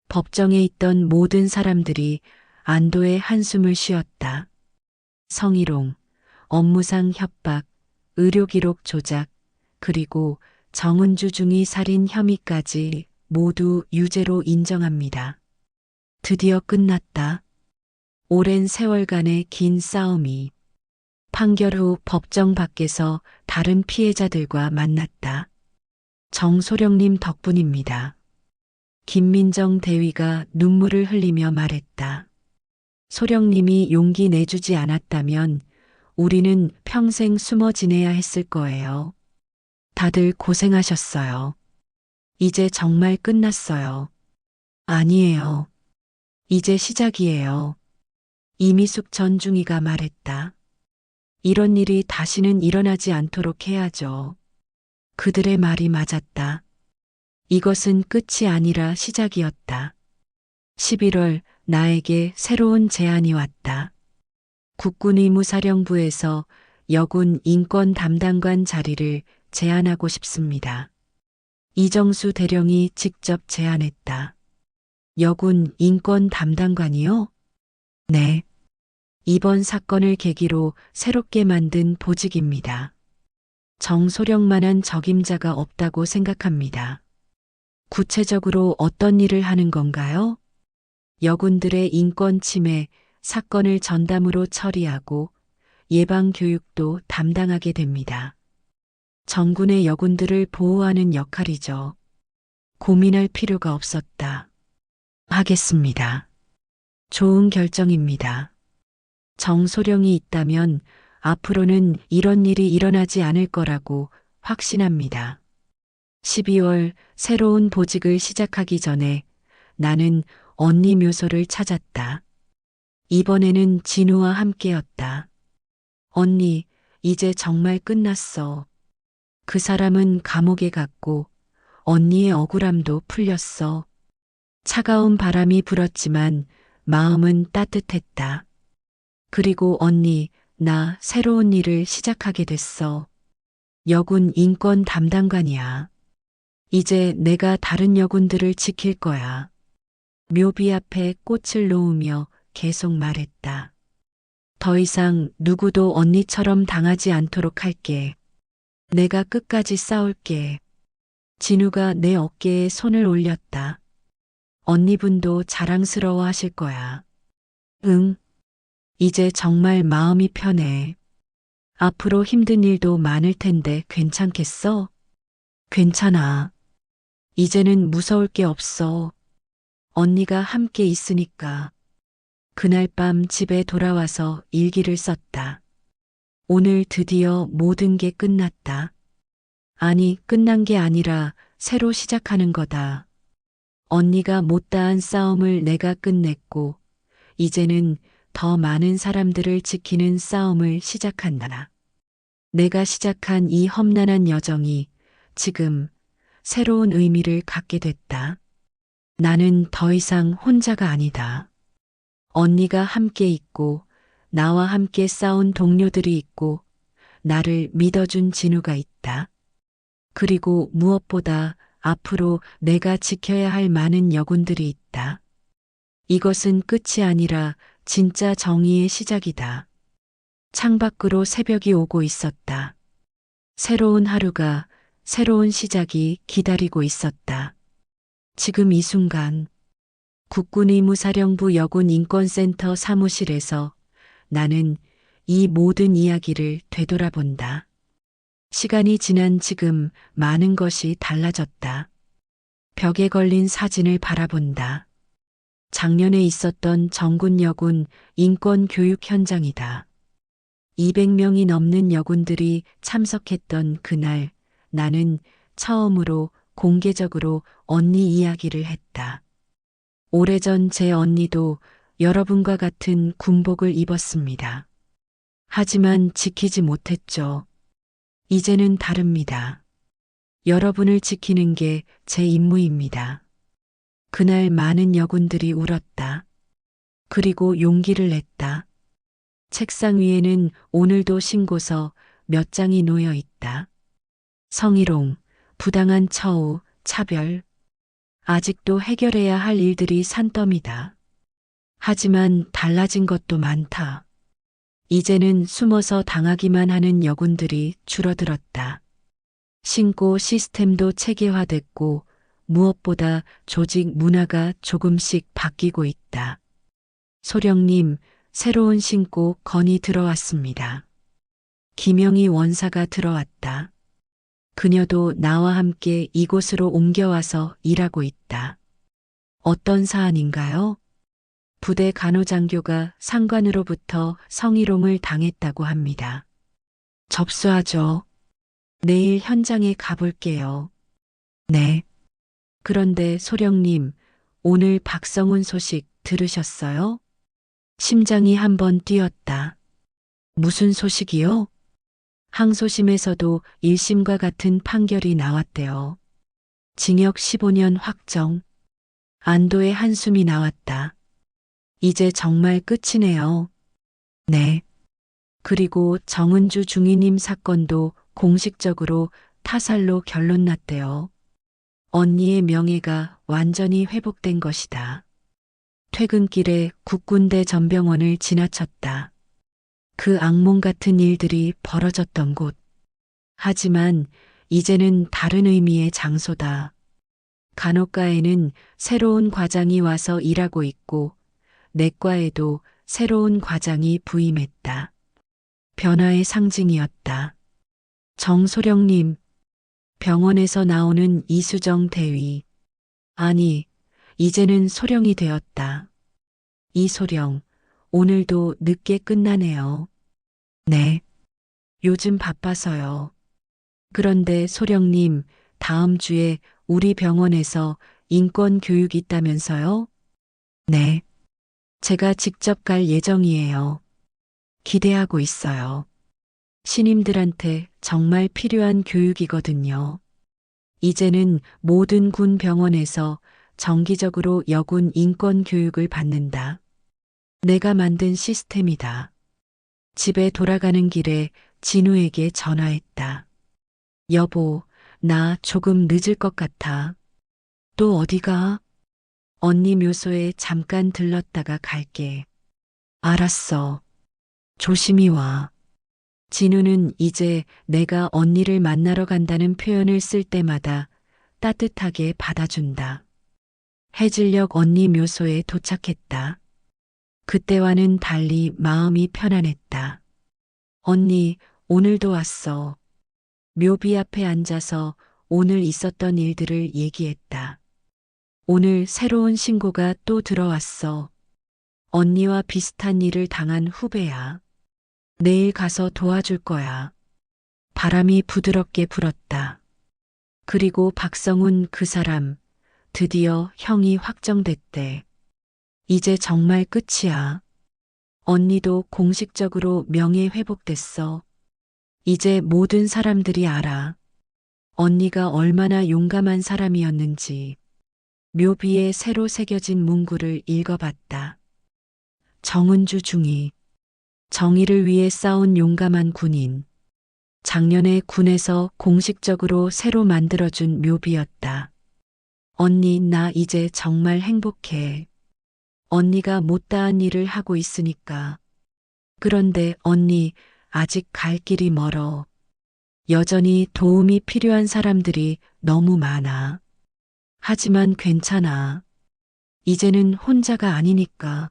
법정에 있던 모든 사람들이 안도의 한숨을 쉬었다. 성희롱, 업무상 협박, 의료기록 조작, 그리고 정은주 중위 살인 혐의까지 모두 유죄로 인정합니다. 드디어 끝났다. 오랜 세월간의 긴 싸움이. 판결 후 법정 밖에서 다른 피해자들과 만났다. 정소령님 덕분입니다. 김민정 대위가 눈물을 흘리며 말했다. 소령님이 용기 내주지 않았다면 우리는 평생 숨어 지내야 했을 거예요. 다들 고생하셨어요. 이제 정말 끝났어요. 아니에요. 이제 시작이에요. 이미숙 전 중위가 말했다. 이런 일이 다시는 일어나지 않도록 해야죠. 그들의 말이 맞았다. 이것은 끝이 아니라 시작이었다. 11월 나에게 새로운 제안이 왔다. 국군의무사령부에서 여군 인권 담당관 자리를 제안하고 싶습니다. 이정수 대령이 직접 제안했다. 여군 인권 담당관이요? 네. 이번 사건을 계기로 새롭게 만든 보직입니다. 정소령만한 적임자가 없다고 생각합니다. 구체적으로 어떤 일을 하는 건가요? 여군들의 인권 침해 사건을 전담으로 처리하고 예방 교육도 담당하게 됩니다. 정군의 여군들을 보호하는 역할이죠. 고민할 필요가 없었다. 하겠습니다. 좋은 결정입니다. 정소령이 있다면 앞으로는 이런 일이 일어나지 않을 거라고 확신합니다. 12월 새로운 보직을 시작하기 전에 나는 언니 묘소를 찾았다. 이번에는 진우와 함께였다. 언니, 이제 정말 끝났어. 그 사람은 감옥에 갔고 언니의 억울함도 풀렸어. 차가운 바람이 불었지만 마음은 따뜻했다. 그리고 언니, 나 새로운 일을 시작하게 됐어. 여군 인권 담당관이야. 이제 내가 다른 여군들을 지킬 거야. 묘비 앞에 꽃을 놓으며 계속 말했다. 더 이상 누구도 언니처럼 당하지 않도록 할게. 내가 끝까지 싸울게. 진우가 내 어깨에 손을 올렸다. 언니분도 자랑스러워 하실 거야. 응. 이제 정말 마음이 편해. 앞으로 힘든 일도 많을 텐데 괜찮겠어? 괜찮아. 이제는 무서울 게 없어. 언니가 함께 있으니까. 그날 밤 집에 돌아와서 일기를 썼다. 오늘 드디어 모든 게 끝났다. 아니, 끝난 게 아니라 새로 시작하는 거다. 언니가 못다한 싸움을 내가 끝냈고, 이제는 더 많은 사람들을 지키는 싸움을 시작한다. 내가 시작한 이 험난한 여정이 지금 새로운 의미를 갖게 됐다. 나는 더 이상 혼자가 아니다. 언니가 함께 있고, 나와 함께 싸운 동료들이 있고, 나를 믿어준 진우가 있다. 그리고 무엇보다 앞으로 내가 지켜야 할 많은 여군들이 있다. 이것은 끝이 아니라 진짜 정의의 시작이다. 창밖으로 새벽이 오고 있었다. 새로운 하루가, 새로운 시작이 기다리고 있었다. 지금 이 순간 국군의무사령부 여군인권센터 사무실에서 나는 이 모든 이야기를 되돌아본다. 시간이 지난 지금 많은 것이 달라졌다. 벽에 걸린 사진을 바라본다. 작년에 있었던 정군 여군 인권교육 현장이다. 200명이 넘는 여군들이 참석했던 그날 나는 처음으로 공개적으로 언니 이야기를 했다. 오래전 제 언니도 여러분과 같은 군복을 입었습니다. 하지만 지키지 못했죠. 이제는 다릅니다. 여러분을 지키는 게 제 임무입니다. 그날 많은 여군들이 울었다. 그리고 용기를 냈다. 책상 위에는 오늘도 신고서 몇 장이 놓여 있다. 성희롱, 부당한 처우, 차별. 아직도 해결해야 할 일들이 산더미다. 하지만 달라진 것도 많다. 이제는 숨어서 당하기만 하는 여군들이 줄어들었다. 신고 시스템도 체계화됐고 무엇보다 조직 문화가 조금씩 바뀌고 있다. 소령님, 새로운 신고 건이 들어왔습니다. 김영희 원사가 들어왔다. 그녀도 나와 함께 이곳으로 옮겨와서 일하고 있다. 어떤 사안인가요? 부대 간호장교가 상관으로부터 성희롱을 당했다고 합니다. 접수하죠. 내일 현장에 가볼게요. 네. 그런데 소령님, 오늘 박성훈 소식 들으셨어요? 심장이 한번 뛰었다. 무슨 소식이요? 항소심에서도 1심과 같은 판결이 나왔대요. 징역 15년 확정. 안도의 한숨이 나왔다. 이제 정말 끝이네요. 네. 그리고 정은주 중위님 사건도 공식적으로 타살로 결론 났대요. 언니의 명예가 완전히 회복된 것이다. 퇴근길에 국군대 전병원을 지나쳤다. 그 악몽 같은 일들이 벌어졌던 곳. 하지만 이제는 다른 의미의 장소다. 간호과에는 새로운 과장이 와서 일하고 있고 내과에도 새로운 과장이 부임했다. 변화의 상징이었다. 정소령님, 병원에서 나오는 이수정 대위. 아니, 이제는 소령이 되었다. 이소령, 오늘도 늦게 끝나네요. 네. 요즘 바빠서요. 그런데 소령님, 다음 주에 우리 병원에서 인권 교육 있다면서요? 네. 제가 직접 갈 예정이에요. 기대하고 있어요. 신임들한테 정말 필요한 교육이거든요. 이제는 모든 군 병원에서 정기적으로 여군 인권 교육을 받는다. 내가 만든 시스템이다. 집에 돌아가는 길에 진우에게 전화했다. 여보, 나 조금 늦을 것 같아. 또 어디가? 언니 묘소에 잠깐 들렀다가 갈게. 알았어. 조심히 와. 진우는 이제 내가 언니를 만나러 간다는 표현을 쓸 때마다 따뜻하게 받아준다. 해질녘 언니 묘소에 도착했다. 그때와는 달리 마음이 편안했다. 언니, 오늘도 왔어. 묘비 앞에 앉아서 오늘 있었던 일들을 얘기했다. 오늘 새로운 신고가 또 들어왔어. 언니와 비슷한 일을 당한 후배야. 내일 가서 도와줄 거야. 바람이 부드럽게 불었다. 그리고 박성훈 그 사람, 드디어 형이 확정됐대. 이제 정말 끝이야. 언니도 공식적으로 명예 회복됐어. 이제 모든 사람들이 알아. 언니가 얼마나 용감한 사람이었는지. 묘비에 새로 새겨진 문구를 읽어봤다. 정은주 중위. 정의를 위해 싸운 용감한 군인. 작년에 군에서 공식적으로 새로 만들어준 묘비였다. 언니, 나 이제 정말 행복해. 언니가 못다한 일을 하고 있으니까. 그런데 언니, 아직 갈 길이 멀어. 여전히 도움이 필요한 사람들이 너무 많아. 하지만 괜찮아. 이제는 혼자가 아니니까.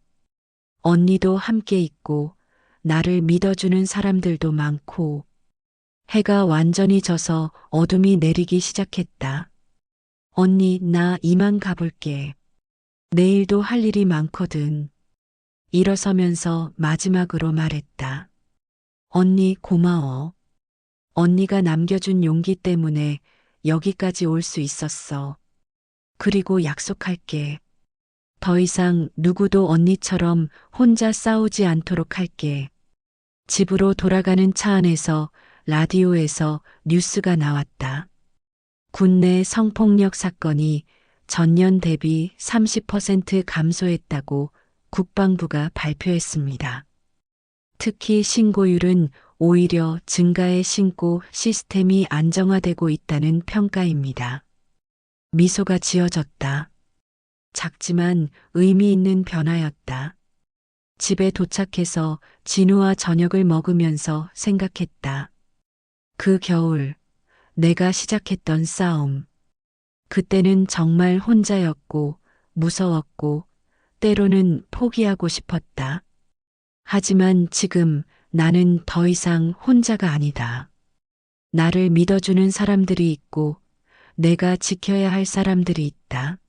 언니도 함께 있고, 나를 믿어주는 사람들도 많고, 해가 완전히 져서 어둠이 내리기 시작했다. 언니, 나 이만 가볼게. 내일도 할 일이 많거든. 일어서면서 마지막으로 말했다. 언니, 고마워. 언니가 남겨준 용기 때문에 여기까지 올 수 있었어. 그리고 약속할게. 더 이상 누구도 언니처럼 혼자 싸우지 않도록 할게. 집으로 돌아가는 차 안에서 라디오에서 뉴스가 나왔다. 군내 성폭력 사건이 전년 대비 30% 감소했다고 국방부가 발표했습니다. 특히 신고율은 오히려 증가해 신고 시스템이 안정화되고 있다는 평가입니다. 미소가 지어졌다. 작지만 의미 있는 변화였다. 집에 도착해서 진우와 저녁을 먹으면서 생각했다. 그 겨울, 내가 시작했던 싸움. 그때는 정말 혼자였고, 무서웠고, 때로는 포기하고 싶었다. 하지만 지금 나는 더 이상 혼자가 아니다. 나를 믿어주는 사람들이 있고, 내가 지켜야 할 사람들이 있다.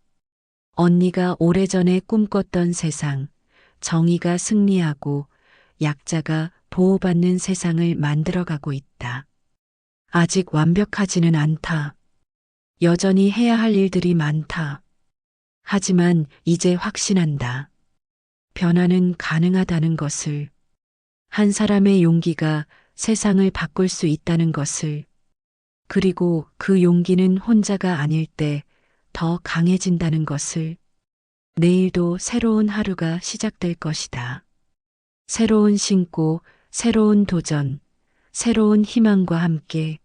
언니가 오래전에 꿈꿨던 세상, 정의가 승리하고 약자가 보호받는 세상을 만들어가고 있다. 아직 완벽하지는 않다. 여전히 해야 할 일들이 많다. 하지만 이제 확신한다. 변화는 가능하다는 것을, 한 사람의 용기가 세상을 바꿀 수 있다는 것을, 그리고 그 용기는 혼자가 아닐 때 더 강해진다는 것을. 내일도 새로운 하루가 시작될 것이다. 새로운 신고, 새로운 도전, 새로운 희망과 함께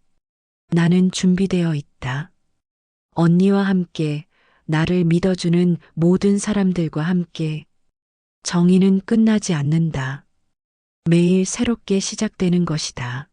나는 준비되어 있다. 언니와 함께, 나를 믿어주는 모든 사람들과 함께. 정의는 끝나지 않는다. 매일 새롭게 시작되는 것이다.